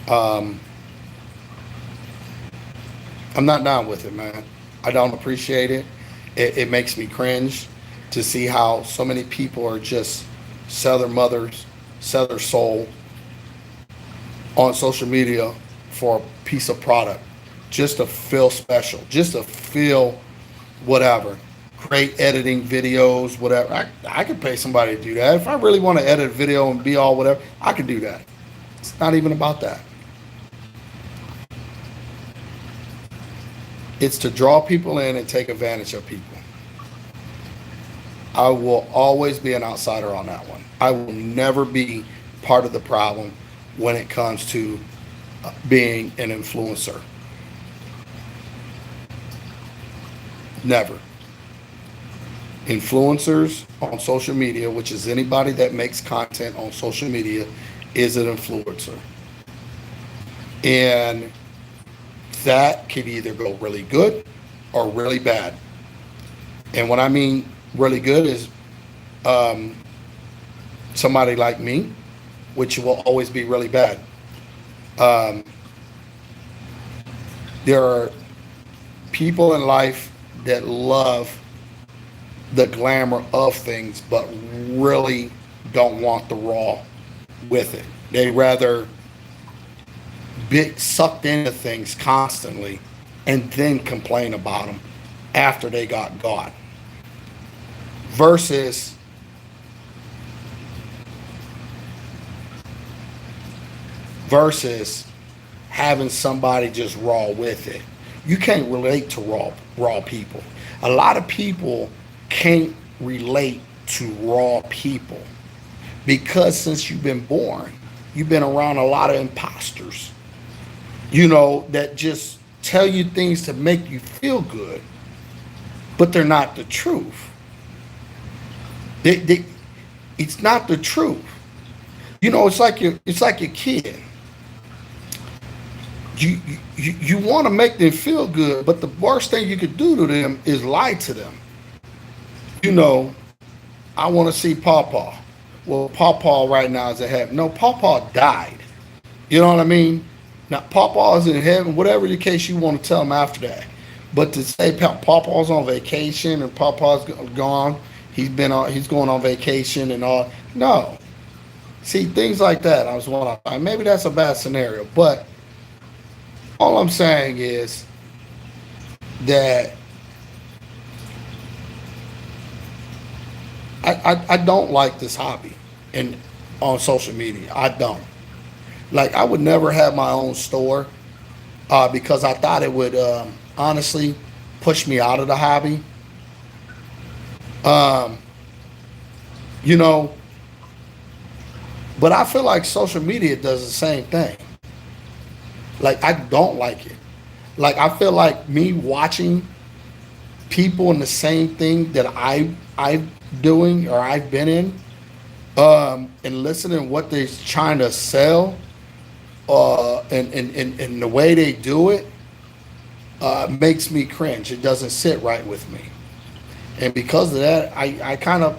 I'm not down with it, man. I don't appreciate it. It makes me cringe to see how so many people are just sell their mothers, sell their soul on social media for a piece of product, just to feel special, just to feel whatever. Great editing videos, whatever. I could pay somebody to do that. If I really want to edit a video and be all whatever, I could do that. It's not even about that. It's to draw people in and take advantage of people. I will always be an outsider on that one. I will never be part of the problem when it comes to being an influencer. Never. Influencers on social media, which is anybody that makes content on social media, is an influencer. And that could either go really good or really bad. And what I mean really good is somebody like me, which will always be really bad. There are people in life that love the glamour of things, but really don't want the raw with it. They rather be sucked into things constantly and then complain about them after they got versus having somebody just raw with it. You can't relate to raw people. A lot of people can't relate to raw people because since you've been born, you've been around a lot of imposters, that just tell you things to make you feel good, but they're not the truth. It's not the truth. It's like your kid. You want to make them feel good, but the worst thing you could do to them is lie to them. I want to see Pawpaw. Well, Pawpaw right now is in heaven. No, Pawpaw died. You know what I mean? Now, Pawpaw is in heaven, whatever the case you want to tell them after that. But to say Pawpaw's on vacation and Pawpaw's gone, he's going on vacation and all. No. See, things like that, I was wondering, maybe that's a bad scenario. But all I'm saying is that I don't like this hobby on social media. I don't. Like, I would never have my own store because I thought it would honestly push me out of the hobby. But I feel like social media does the same thing. Like, I don't like it. Like, I feel like me watching people in the same thing that I'm doing or I've been in, and listening to what they're trying to sell, and the way they do it, makes me cringe. It doesn't sit right with me. And because of that, I kind of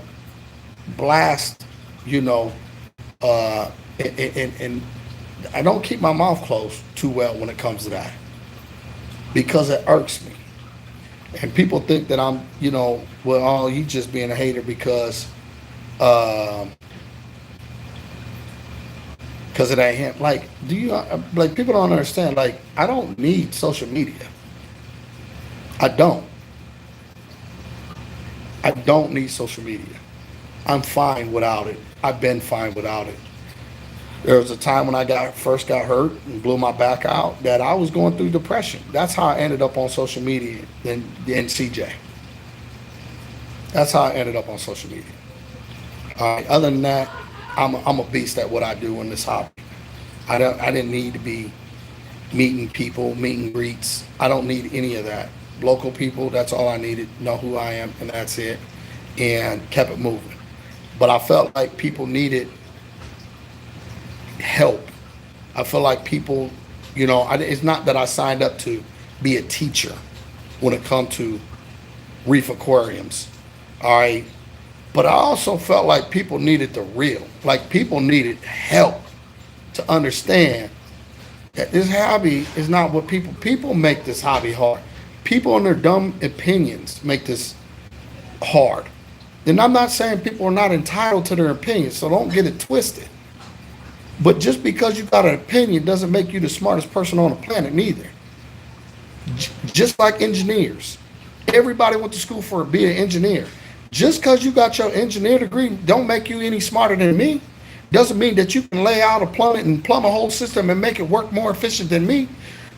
blast, and I don't keep my mouth closed too well when it comes to that because it irks me. And people think that I'm, you just being a hater because it ain't him. Like, people don't understand. Like, I don't need social media. I don't need social media. I'm fine without it. I've been fine without it. There was a time when I first got hurt and blew my back out that I was going through depression. That's how I ended up on social media in CJ. That's how I ended up on social media. Other than that, I'm a beast at what I do in this hobby. I didn't need to be meeting people, meet and greets. I don't need any of that. Local people, that's all I needed. Know who I am, and that's it. And kept it moving. But I felt like people needed help. I feel like people, it's not that I signed up to be a teacher when it comes to Reef Aquariums, all right? But I also felt like people needed the real. Like, people needed help to understand that this hobby is not what people make this hobby hard. People and their dumb opinions make this hard. And I'm not saying people are not entitled to their opinions, so don't get it twisted. But just because you got an opinion doesn't make you the smartest person on the planet neither. Just like engineers. Everybody went to school for be an engineer. Just because you got your engineer degree don't make you any smarter than me. Doesn't mean that you can lay out a plumb a whole system and make it work more efficient than me.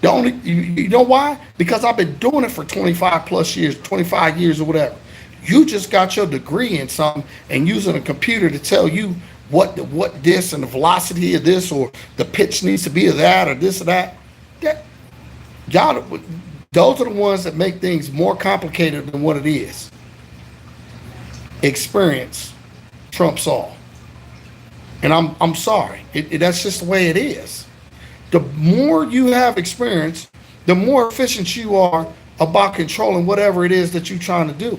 The only, you know why? Because I've been doing it for 25 plus years, 25 years or whatever. You just got your degree in something and using a computer to tell you what this and the velocity of this or the pitch needs to be of that or this or that. That y'all, those are the ones that make things more complicated than what it is. Experience trumps all. And I'm sorry. That's just the way it is. The more you have experience, the more efficient you are about controlling whatever it is that you're trying to do.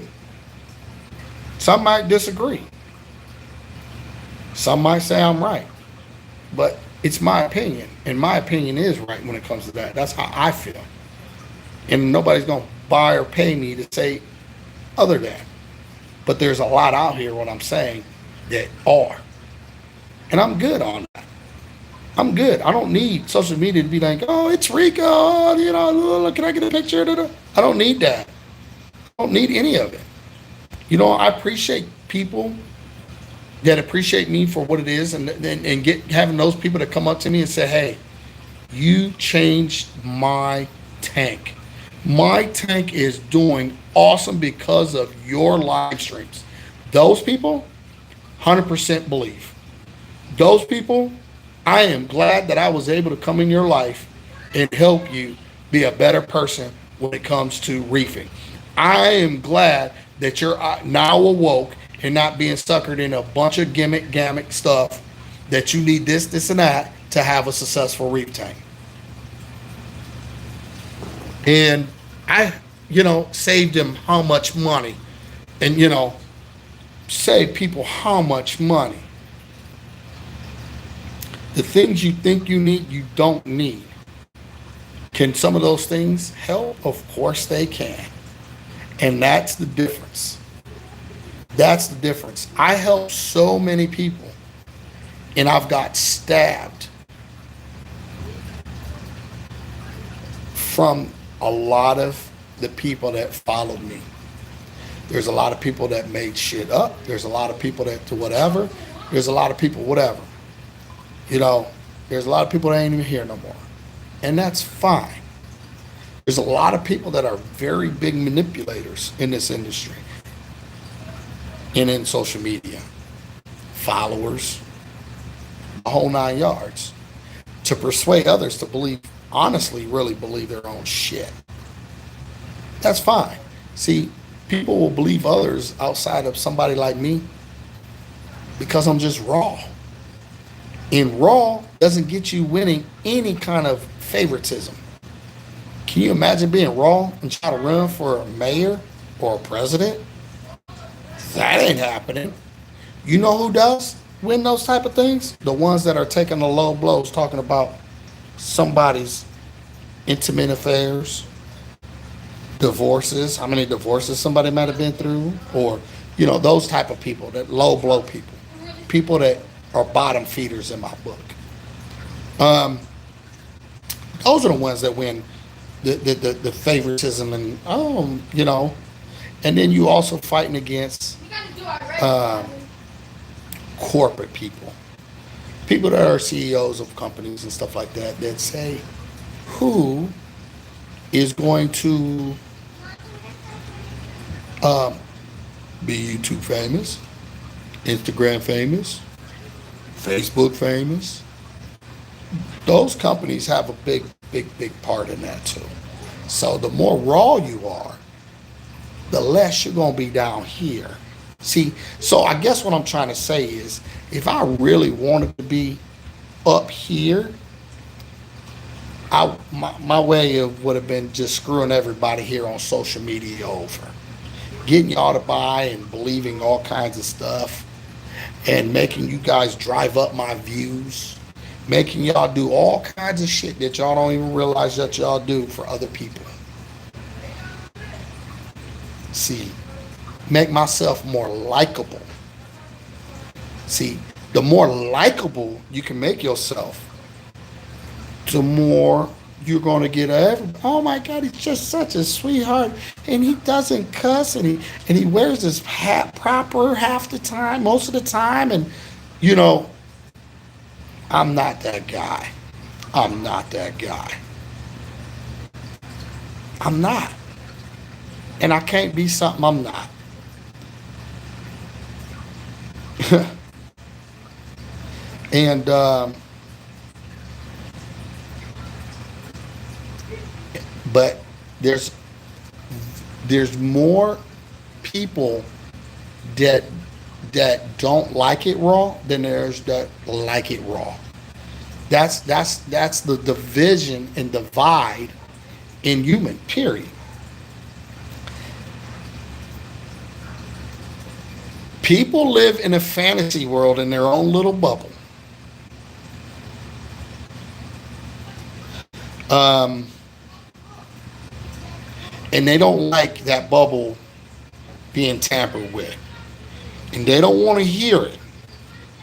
Some might disagree. Some might say I'm right. But it's my opinion. And my opinion is right when it comes to that. That's how I feel. And nobody's going to buy or pay me to say other than. But there's a lot out here, what I'm saying, that are. And I'm good on that. I'm good. I don't need social media to be like, oh, it's Rico, you know, can I get a picture? I don't need that. I don't need any of it. You know, I appreciate people that appreciate me for what it is and having those people that come up to me and say, hey, you changed my tank. My tank is doing awesome because of your live streams. Those people, 100% believe. Those people, I am glad that I was able to come in your life and help you be a better person when it comes to reefing. I am glad that you're now awoke and not being suckered in a bunch of gimmick stuff that you need this, and that to have a successful reef tank. And I, saved them how much money and, save people how much money. The things you think you need, you don't need. Can some of those things help? Of course they can. And that's the difference. That's the difference. I help so many people and I've got stabbed from a lot of the people that followed me. There's a lot of people that made shit up. There's a lot of people that do whatever. There's a lot of people, whatever. There's a lot of people that ain't even here no more. And that's fine. There's a lot of people that are very big manipulators in this industry and in social media. Followers, the whole 9 yards. To persuade others to believe, honestly, really believe their own shit. That's fine. See, people will believe others outside of somebody like me because I'm just raw. And raw doesn't get you winning any kind of favoritism. Can you imagine being raw and try to run for a mayor or a president? That ain't happening. You know who does win those type of things? The ones that are taking the low blows, talking about somebody's intimate affairs, divorces, how many divorces somebody might have been through, or, those type of people, that low blow people. People that are bottom feeders in my book. Those are the ones that win the favoritism and and then you also fighting against corporate people that are CEOs of companies and stuff like that say who is going to be YouTube famous, Instagram famous, Facebook famous. Those companies have a big part in that too. So the more raw you are, the less you're going to be down here. See, so I guess what I'm trying to say is, if I really wanted to be up here, my way would have been just screwing everybody here on social media over. Getting y'all to buy and believing all kinds of stuff and making you guys drive up my views, making y'all do all kinds of shit that y'all don't even realize that y'all do for other people. See, make myself more likable. See, the more likable you can make yourself, the more you're going to get oh my God, he's just such a sweetheart, and he doesn't cuss, and he wears his hat proper half the time, most of the time, and I'm not that guy. I'm not that guy. I'm not. And I can't be something I'm not. And but there's more people that don't like it raw than there's that like it raw. That's the division and divide in human, period. People live in a fantasy world in their own little bubble. And they don't like that bubble being tampered with. And they don't want to hear it.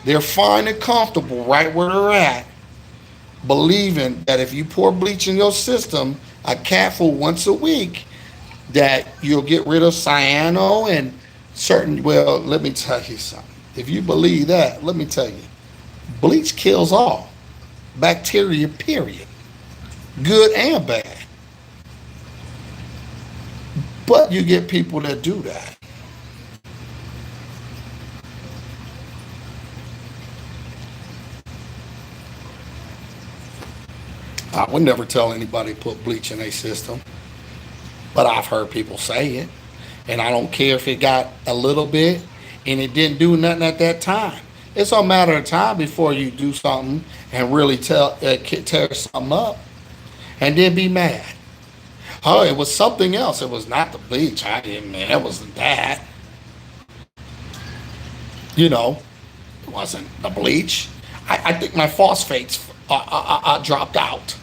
They're fine and comfortable right where they're at, believing that if you pour bleach in your system, a catful once a week, that you'll get rid of cyano and certain, well, let me tell you something. If you believe that, let me tell you, bleach kills all bacteria, period, good and bad. But you get people that do that. I would never tell anybody to put bleach in their system, but I've heard people say it, and I don't care if it got a little bit and it didn't do nothing at that time. It's a matter of time before you do something and really tear something up, and then be mad. Oh, it was something else. It was not the bleach. I didn't, man. It wasn't that. You know, it wasn't the bleach. I think my phosphates dropped out,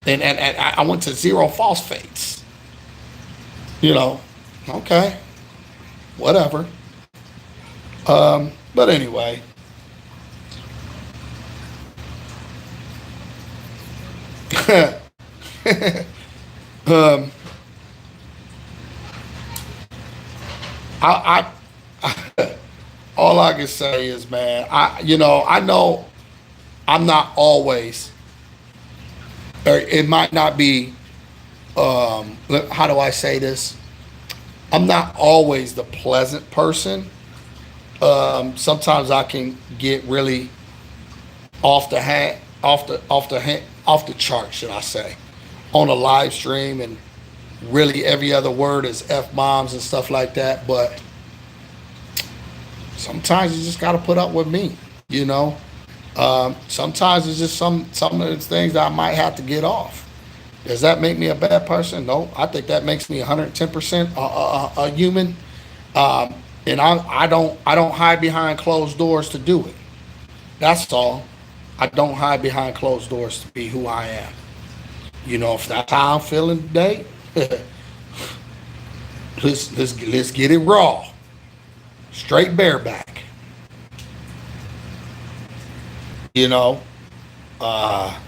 and I went to zero phosphates. You know, okay, whatever. But anyway. um, I all I can say is, man, I know I'm not always, or it might not be, how do I say this? I'm not always the pleasant person. Sometimes I can get really off the chart, should I say, on a live stream, and really every other word is F bombs and stuff like that. But sometimes you just got to put up with me, you know. Sometimes it's just some of the things that I might have to get off. Does that make me a bad person? No, I think that makes me 110% a human. And I don't hide behind closed doors to do it. That's all. I don't hide behind closed doors to be who I am. You know, if that's how I'm feeling today, let's get it raw, straight bareback. You know, I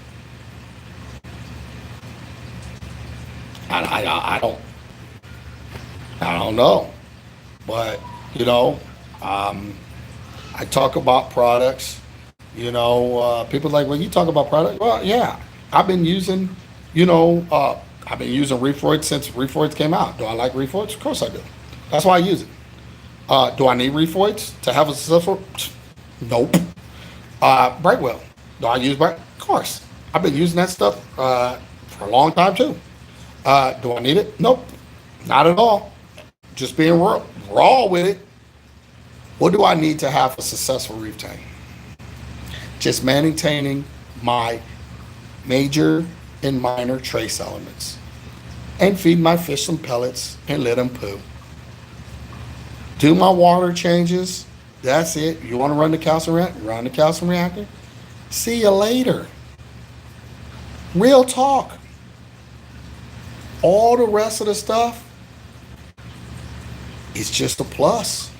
don't know, but you know, I talk about products. You know, people are like, well, you talk about products. Well, yeah, I've been using, I've been using Reefroids since Reefroids came out. Do I like Reefroids? Of course I do. That's why I use it. Do I need Reefroids to have a successful? Nope. Brightwell. Do I use Bright? Of course. I've been using that stuff for a long time too. Do I need it? Nope. Not at all. Just being raw with it. What do I need to have a successful reef tank? Just maintaining my major and minor trace elements, and feed my fish some pellets and let them poo. Do my water changes. That's it. You want to run the calcium reactor? Run the calcium reactor. See you later. Real talk. All the rest of the stuff is just a plus.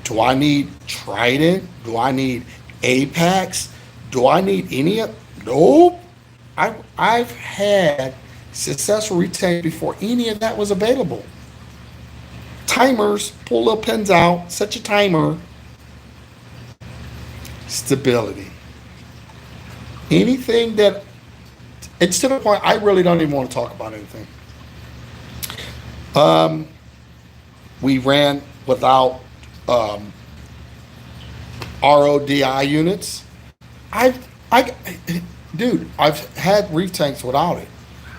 Do I need Trident? Do I need Apex? Do I need any of? Nope. I've had successful retank before any of that was available. Timers, pull little pins out, set your timer. Stability. Anything that, it's to the point I really don't even want to talk about anything. We ran without um, RODI units. I, dude, I've had reef tanks without it.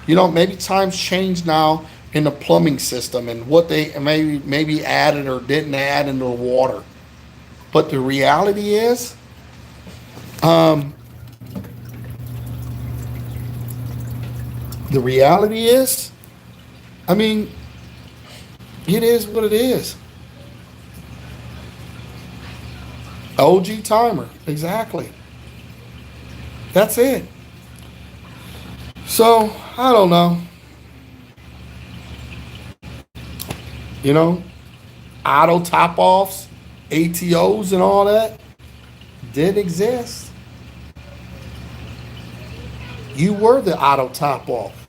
You know, maybe times change now in the plumbing system and what they maybe added or didn't add into the water. But the reality is, um, the reality is, I mean, it is what it is. OG timer, exactly. That's it. So I don't know. You know, auto top offs, ATOs, and all that did exist. You were the auto top off.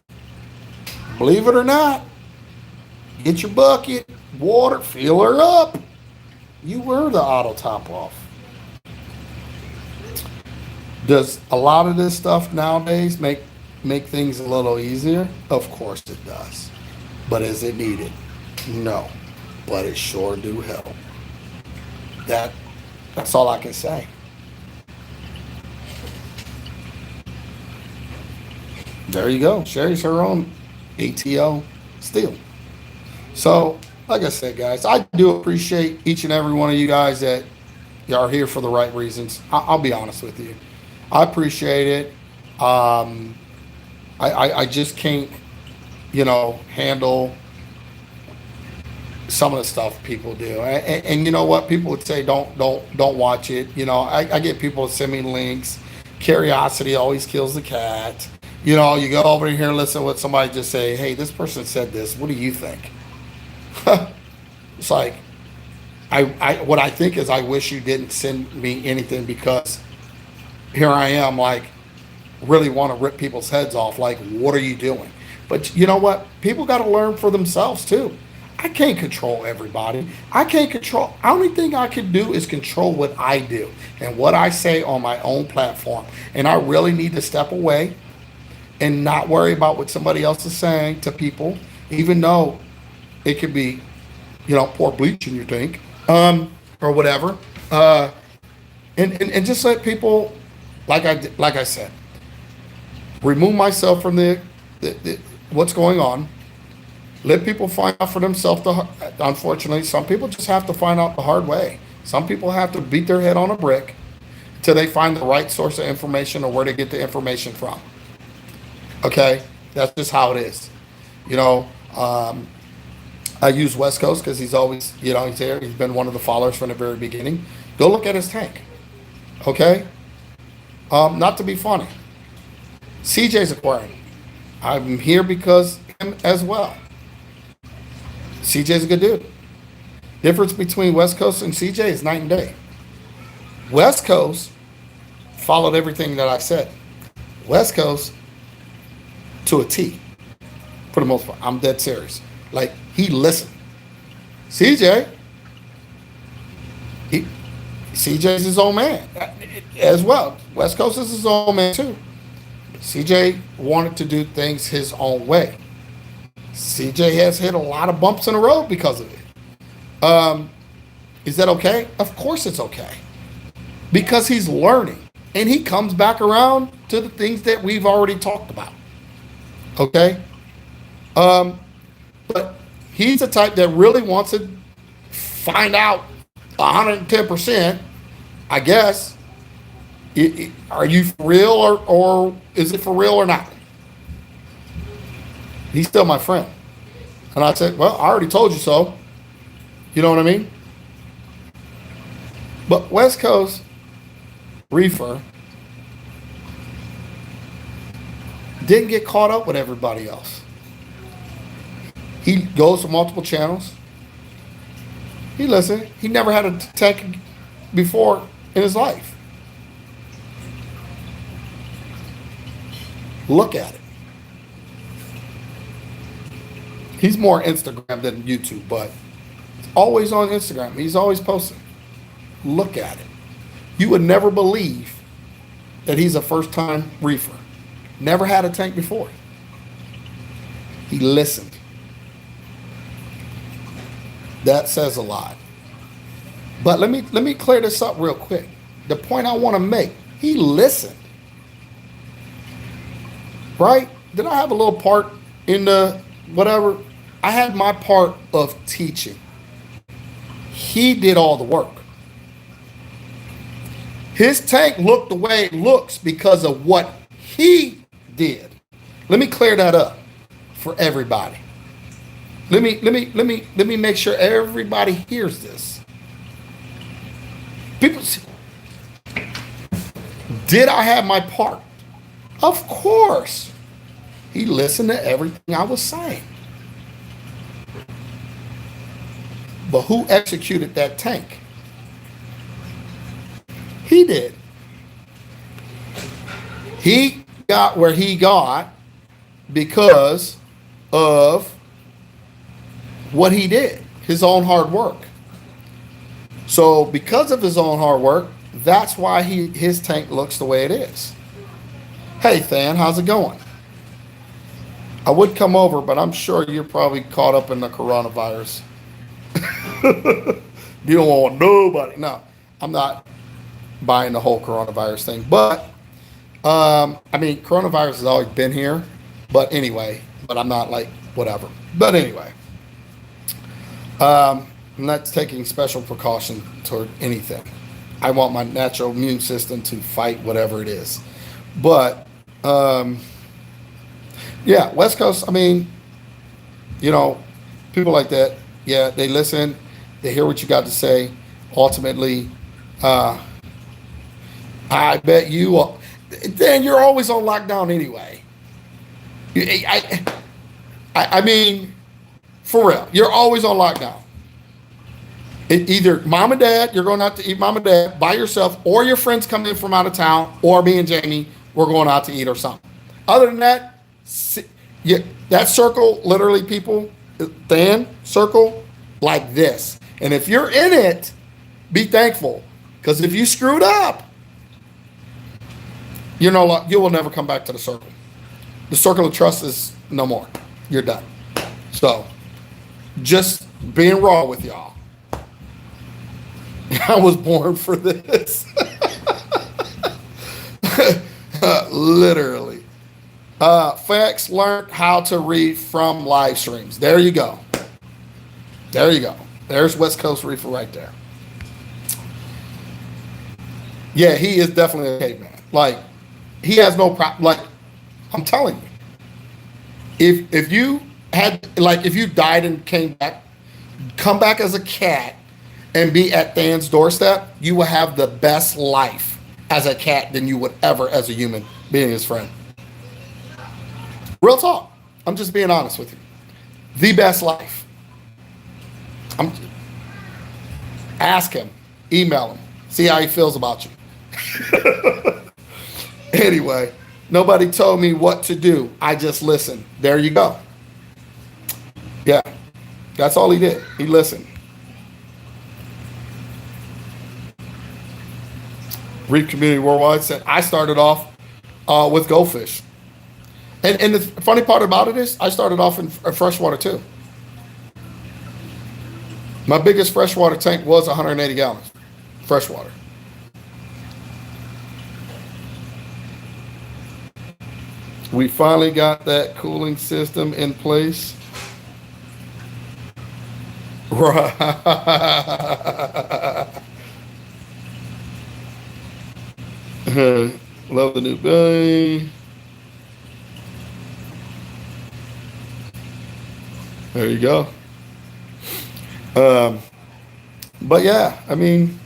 Believe it or not, get your bucket, water, fill her up. You were the auto top off. Does a lot of this stuff nowadays make things a little easier? Of course it does. But is it needed? No. But it sure do help. That's all I can say. There you go. Sherry's her own ATO still. So, like I said, guys, I do appreciate each and every one of you guys that are here for the right reasons. I'll be honest with you. I appreciate it. I just can't, handle some of the stuff people do. And you know what? People would say, don't watch it. I get people send me links. Curiosity always kills the cat. You go over here and listen to what somebody just say. Hey, this person said this. What do you think? It's like, what I think is I wish you didn't send me anything, because here I am, like, really want to rip people's heads off. Like, what are you doing? But you know what? People got to learn for themselves too. I can't control everybody. Only thing I can do is control what I do and what I say on my own platform. And I really need to step away and not worry about what somebody else is saying to people, even though it could be, pour bleach in your tank, or whatever. And just let people, like I said, remove myself from the what's going on. Let people find out for themselves. Unfortunately, some people just have to find out the hard way. Some people have to beat their head on a brick until they find the right source of information or where to get the information from. Okay, that's just how it is. I use West Coast because he's always, he's there. He's been one of the followers from the very beginning. Go look at his tank. Okay? Not to be funny. CJ's Aquarium. I'm here because him as well. CJ's a good dude. Difference between West Coast and CJ is night and day. West Coast followed everything that I said. West Coast to a T, for the most part. I'm dead serious. Like, he listened. CJ's his own man as well. West Coast is his own man too. CJ wanted to do things his own way. CJ has hit a lot of bumps in the road because of it. Is that okay? Of course it's okay. Because he's learning. And he comes back around to the things that we've already talked about. Okay? But he's the type that really wants to find out 110%, I guess. Are you for real, or is it for real or not? He's still my friend. And I said, well, I already told you so. You know what I mean? But West Coast Reefer didn't get caught up with everybody else. He goes to multiple channels. He listened. He never had a tank before in his life. Look at it. He's more Instagram than YouTube, but he's always on Instagram. He's always posting. Look at it. You would never believe that he's a first-time reefer. Never had a tank before. He listened. That says a lot. But let me clear this up real quick. The point I want to make, he listened. Right? Did I have a little part in the whatever? I had my part of teaching. He did all the work. His tank looked the way it looks because of what he did. Let me clear that up for everybody. Let me make sure everybody hears this. People, did I have my part? Of course. He listened to everything I was saying. But who executed that tank? He did. He got where he got because of what he did, his own hard work. So because of his own hard work, that's why his tank looks the way it is. Hey, Than, how's it going? I would come over, but I'm sure you're probably caught up in the coronavirus. You don't want nobody. No, I'm not buying the whole coronavirus thing. But, I mean, coronavirus has always been here. But anyway, but I'm not like, whatever. But anyway, I'm not taking special precaution toward anything. I want my natural immune system to fight whatever it is. But, yeah, West Coast, I mean, you know, people like that, yeah, they listen, they hear what you got to say. Ultimately, I bet you, then you're always on lockdown anyway. I mean, for real, you're always on lockdown. Either mom and dad, you're going out to eat mom and dad by yourself, or your friends come in from out of town, or me and Jamie, we're going out to eat or something. Other than that, that circle, literally people, thin circle like this. And if you're in it, be thankful. Because if you screwed up, you will never come back to the circle. The circle of trust is no more. You're done. So, just being raw with y'all. I was born for this. Literally. Fax learned how to read from live streams. There you go. There you go. There's West Coast Reefer right there. Yeah, he is definitely a caveman. Like, he has no problem. Like, I'm telling you, if you had, like, if you died and came back, come back as a cat and be at Than's doorstep, you will have the best life as a cat than you would ever as a human being his friend. Real talk. I'm just being honest with you. The best life. Ask him, email him, see how he feels about you. Anyway, nobody told me what to do. I just listened. There you go. Yeah, that's all he did. He listened. Reef Community Worldwide said, I started off with goldfish. And the funny part about it is, I started off in freshwater too. My biggest freshwater tank was 180 gallons, freshwater. We finally got that cooling system in place. Right. Love the new bay. There you go. But yeah, I mean,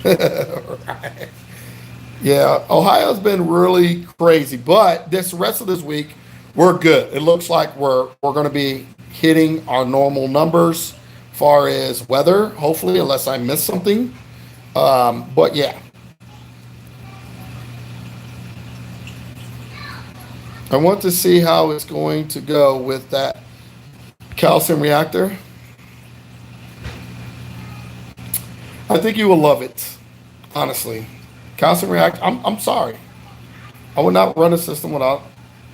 right. Yeah, Ohio's been really crazy, but this rest of this week we're good. It looks like we're going to be hitting our normal numbers as far as weather, hopefully, unless I miss something. But yeah. I want to see how it's going to go with that calcium reactor. I think you will love it, honestly. Calcium reactor, I'm sorry. I would not run a system without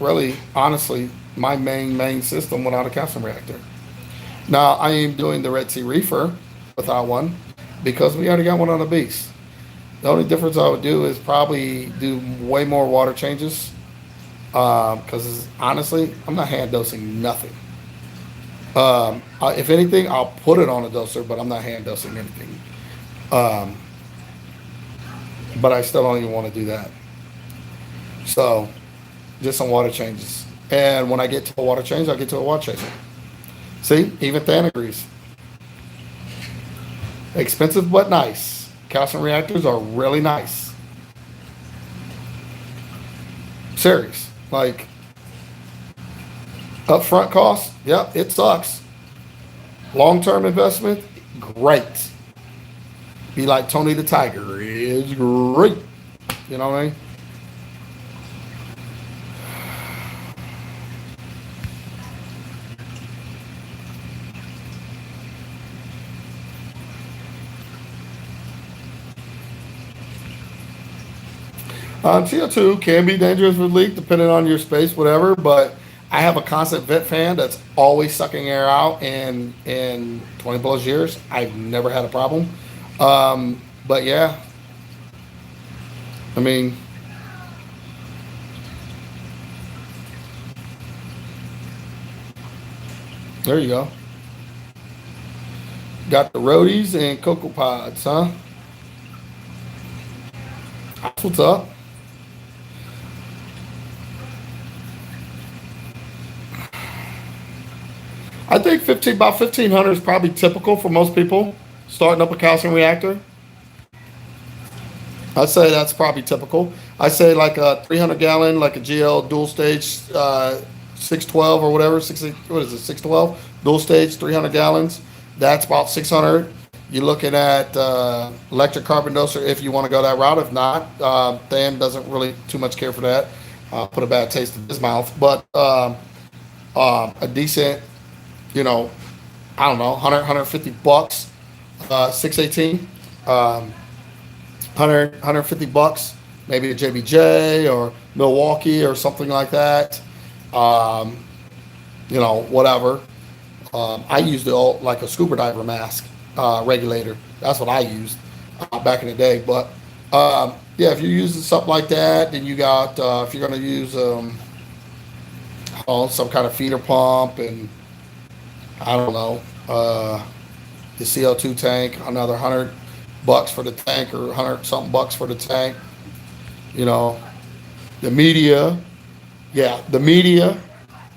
really, honestly, my main system without a calcium reactor. Now I am doing the Red Sea Reefer without one because we already got one on the beast. The only difference I would do is probably do way more water changes because honestly, I'm not hand dosing nothing. If anything, I'll put it on a doser, but I'm not hand dosing anything. Um, but I still don't even want to do that. So just some water changes. And when I get to a water change, I'll get to a water changer. See, even Than agrees. Expensive but nice. Calcium reactors are really nice. Serious. Like, upfront cost, yep, it sucks. Long-term investment, great. Be like Tony the Tiger, it's great. You know what I mean? CO2 can be dangerous with leak depending on your space, whatever, but I have a constant vent fan that's always sucking air out, and in 20 plus years, I've never had a problem. But yeah, I mean, there you go. Got the roadies and cocoa pods, huh? That's what's up. I think about 1,500 is probably typical for most people starting up a calcium reactor. I'd say that's probably typical. I say like a 300 gallon, like a GL dual stage 612 or whatever, what is it, 612? Dual stage, 300 gallons. That's about 600. You're looking at electric carbon doser if you want to go that route. If not, Dan doesn't really too much care for that. Put a bad taste in his mouth. But a decent, you know, I don't know, 150 bucks, 618, 150 bucks, maybe a JBJ or Milwaukee or something like that. You know, whatever. I used it all like a scuba diver mask regulator. That's what I used back in the day. But yeah, if you're using something like that, then you got, if you're going to use some kind of feeder pump and I don't know, the CO2 tank, another 100 bucks for the tank or 100 something bucks for the tank. You know, the media, yeah, the media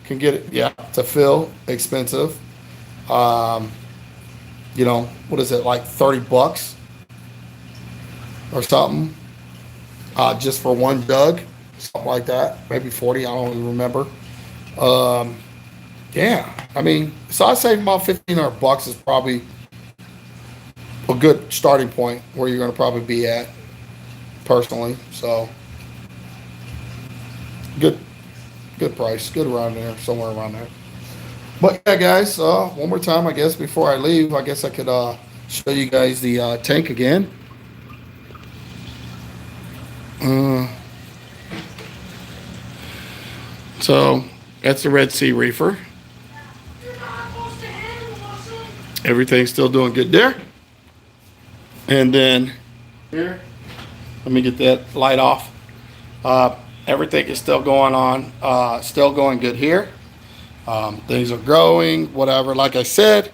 can get it, yeah, to fill, expensive. You know, what is it, like 30 bucks or something, just for one jug, something like that, maybe 40, I don't even remember. Yeah, I mean, so I say about 1,500 bucks is probably a good starting point where you're going to probably be at, personally. So, good price, good around there, somewhere around there. But yeah, guys, one more time, I guess, before I leave, I guess I could show you guys the tank again. So that's the Red Sea Reefer. Everything's still doing good there. And then here, let me get that light off. Everything is still going on, still going good here. Things are growing, whatever. Like I said,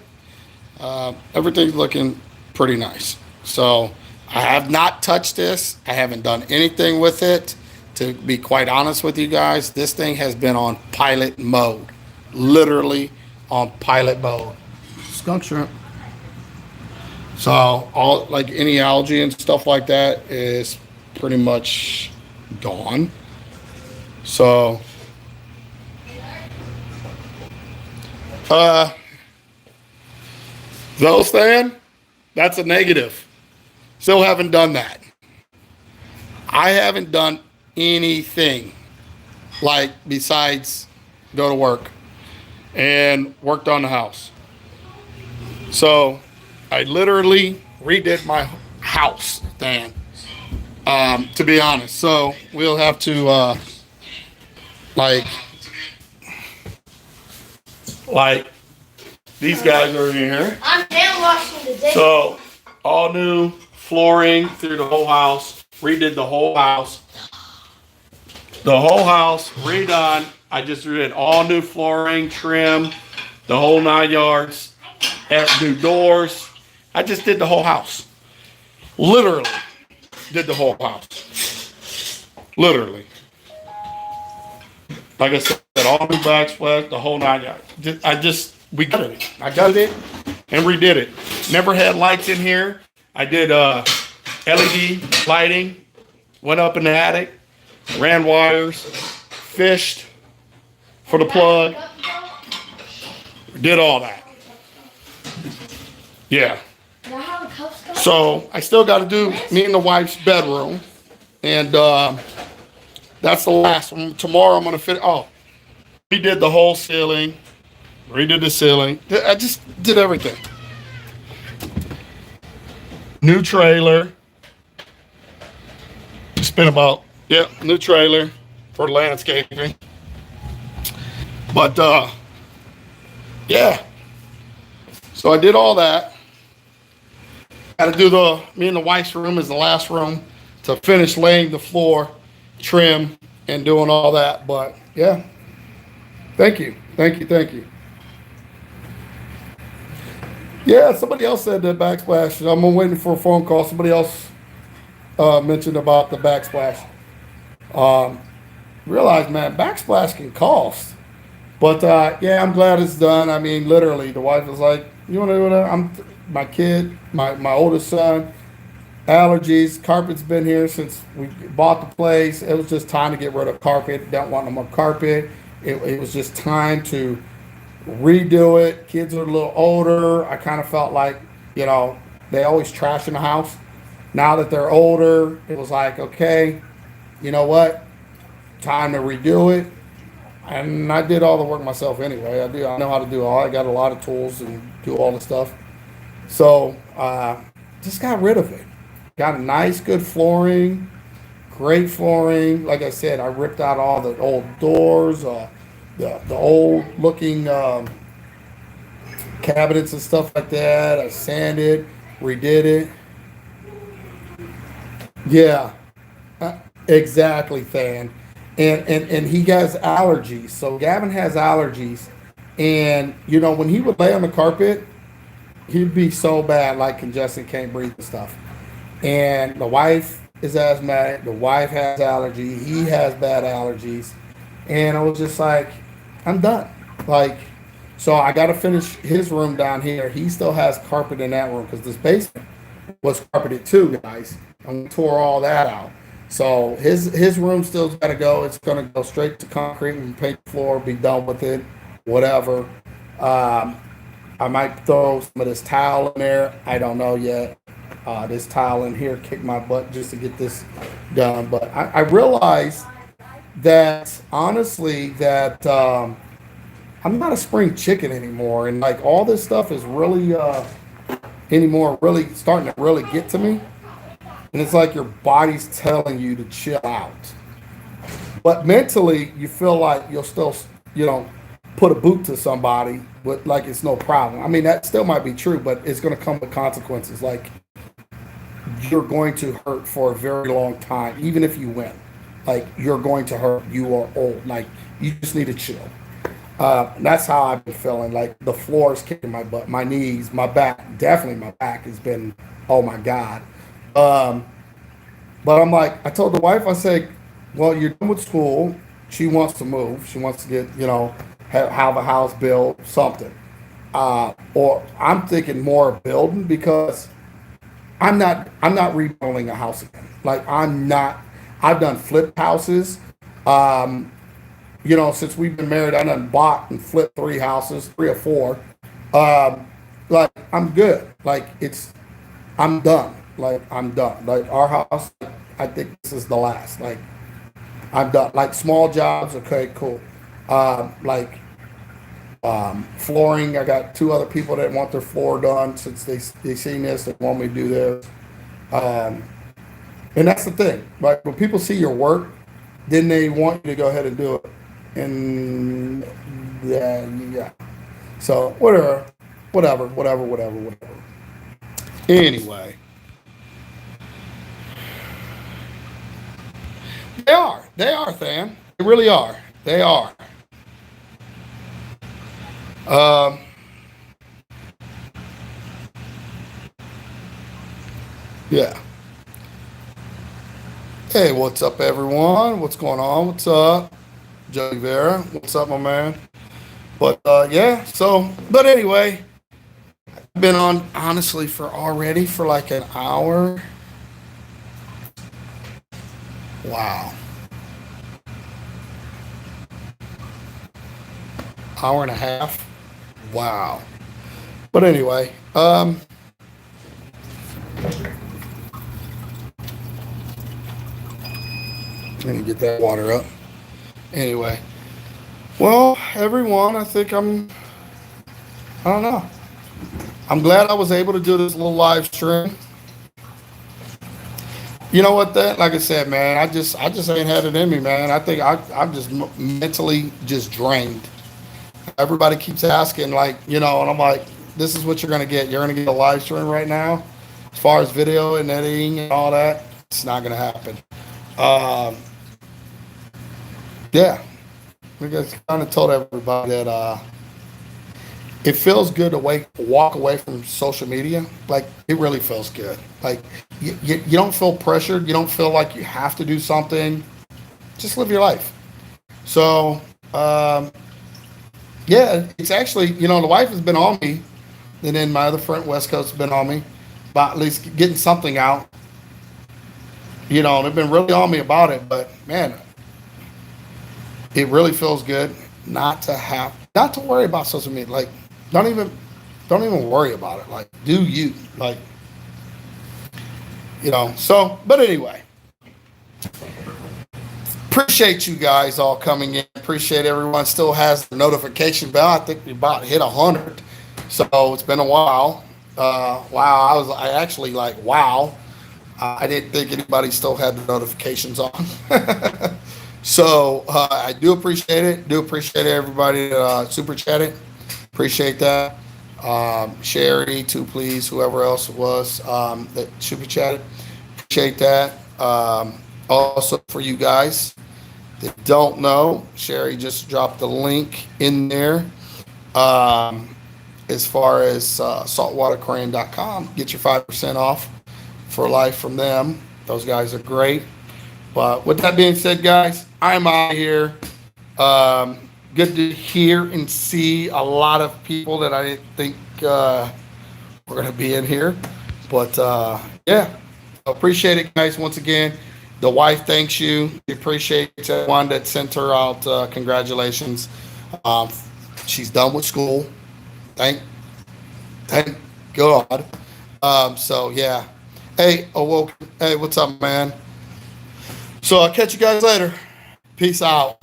everything's looking pretty nice. So I have not touched this. I haven't done anything with it. To be quite honest with you guys, this thing has been on pilot mode. Literally on pilot mode. Skunk shrimp. So all, like any algae and stuff like that is pretty much gone. So those thing, that's a negative. Still haven't done that. I haven't done anything like besides go to work and worked on the house. So I literally redid my house, Dan, to be honest. So we'll have to Like these guys are in here. I'm hand washing today. So all new flooring through the whole house. Redid the whole house. The whole house redone. I just did all new flooring, trim, the whole 9 yards, new doors. I just did the whole house. Literally did the whole house. Literally. Like I said, all new backsplash, the whole 9 yards. We gutted it. I gutted it and redid it. Never had lights in here. I did LED lighting. Went up in the attic. Ran wires. Fished for the plug. Did all that. Yeah. So I still got to do me and the wife's bedroom. And that's the last one. Tomorrow I'm going to fit. Oh, we did the whole ceiling. Redid the ceiling. I just did everything. New trailer. Spent about, new trailer for landscaping. But, yeah. So I did all that. Got to do me and the wife's room is the last room to finish laying the floor, trim, and doing all that. But, yeah. Thank you. Yeah, somebody else said that backsplash. I'm waiting for a phone call. Somebody else mentioned about the backsplash. Realize, man, backsplash can cost. But yeah, I'm glad it's done. I mean, literally, the wife was like, "You want to do that?" My kid, my oldest son, allergies. Carpet's been here since we bought the place. It was just time to get rid of carpet. Don't want no more carpet. It was just time to redo it. Kids are a little older. I kind of felt like, they always trash in the house. Now that they're older, it was like, okay, you know what? Time to redo it. And I did all the work myself anyway. I know how to do all. I got a lot of tools and do all the stuff. So just got rid of it. Got a nice, good flooring, great flooring. Like I said, I ripped out all the old doors, the old looking cabinets and stuff like that. I sanded, redid it. Yeah, exactly, Fan. And he has allergies. So Gavin has allergies. And, when he would lay on the carpet, he'd be so bad, like congested, can't breathe and stuff. And the wife is asthmatic. The wife has allergy. He has bad allergies. And I was just like, I'm done. So I got to finish his room down here. He still has carpet in that room because this basement was carpeted too, guys. And we tore all that out. So his room still's got to go. It's going to go straight to concrete and paint the floor, be done with it, whatever. I might throw some of this tile in there. I don't know yet. This tile in here kicked my butt just to get this done. But I realized that, honestly, that I'm not a spring chicken anymore. And, all this stuff is really, really starting to really get to me. And it's like your body's telling you to chill out. But mentally, you feel like you'll still, put a boot to somebody, but like it's no problem. I mean, that still might be true, but it's going to come with consequences. Like, you're going to hurt for a very long time, even if you win. Like, you're going to hurt. You are old. Like, you just need to chill. That's how I've been feeling. Like, the floor is kicking my butt, my knees, my back. Definitely my back has been, oh my God. But I'm like, I told the wife, I said, well, you're done with school. She wants to move. She wants to get, have a house built, something. Or I'm thinking more of building because I'm not remodeling a house again. Like, I've done flip houses. Since we've been married, I done bought and flipped 3 houses, 3 or 4. Like, I'm good. Like, I'm done. Like, I'm done. Like, our house, I think this is the last. Like, I'm done. Like, small jobs, okay, cool. Flooring, I got 2 other people that want their floor done since they seen this, they want me to do theirs. And that's the thing. Like, when people see your work, then they want you to go ahead and do it. And yeah. So whatever. Anyway, they are, Than. They really are. They are. Um, yeah. Hey, what's up, everyone? What's going on? What's up, Joey Vera? What's up, my man? But yeah. So, but anyway, I've been on honestly for like an hour. Wow, hour and a half. Wow. But anyway, let me get that water up. Anyway, well, everyone, I don't know. I'm glad I was able to do this little live stream. You know what? That, like I said, man, I just ain't had it in me, man. I think I'm just mentally just drained. Everybody keeps asking, like, and I'm like, this is what you're gonna get. You're gonna get a live stream right now. As far as video and editing and all that, it's not gonna happen. Um, yeah, I just kind of told everybody that it feels good to walk away from social media. Like, it really feels good. Like, you don't feel pressured. You don't feel like you have to do something. Just live your life. So, yeah, it's actually, the wife has been on me, and then my other friend, West Coast, has been on me about at least getting something out. They've been really on me about it, but man, it really feels good not to worry about social media. Like, don't even worry about it. Like, do you, like, so, but anyway, appreciate you guys all coming in. Appreciate everyone still has the notification bell. I think we about hit 100. So it's been a while. Wow. I actually like, wow. I didn't think anybody still had the notifications on. So I do appreciate it. Do appreciate everybody super chatted. Appreciate that. Sherry, too, please. Whoever else it was that super chatted. Appreciate that. Also for you guys that don't know, Sherry just dropped the link in there. As far as saltwatercrane.com, get your 5% off for life from them. Those guys are great. But with that being said, guys, I'm out of here. Good to hear and see a lot of people that I didn't think were going to be in here. But yeah, appreciate it, guys. Once again, the wife thanks you. We appreciate everyone that sent her out. Congratulations. She's done with school. Thank God. So yeah. Hey, Hey, what's up, man? So I'll catch you guys later. Peace out.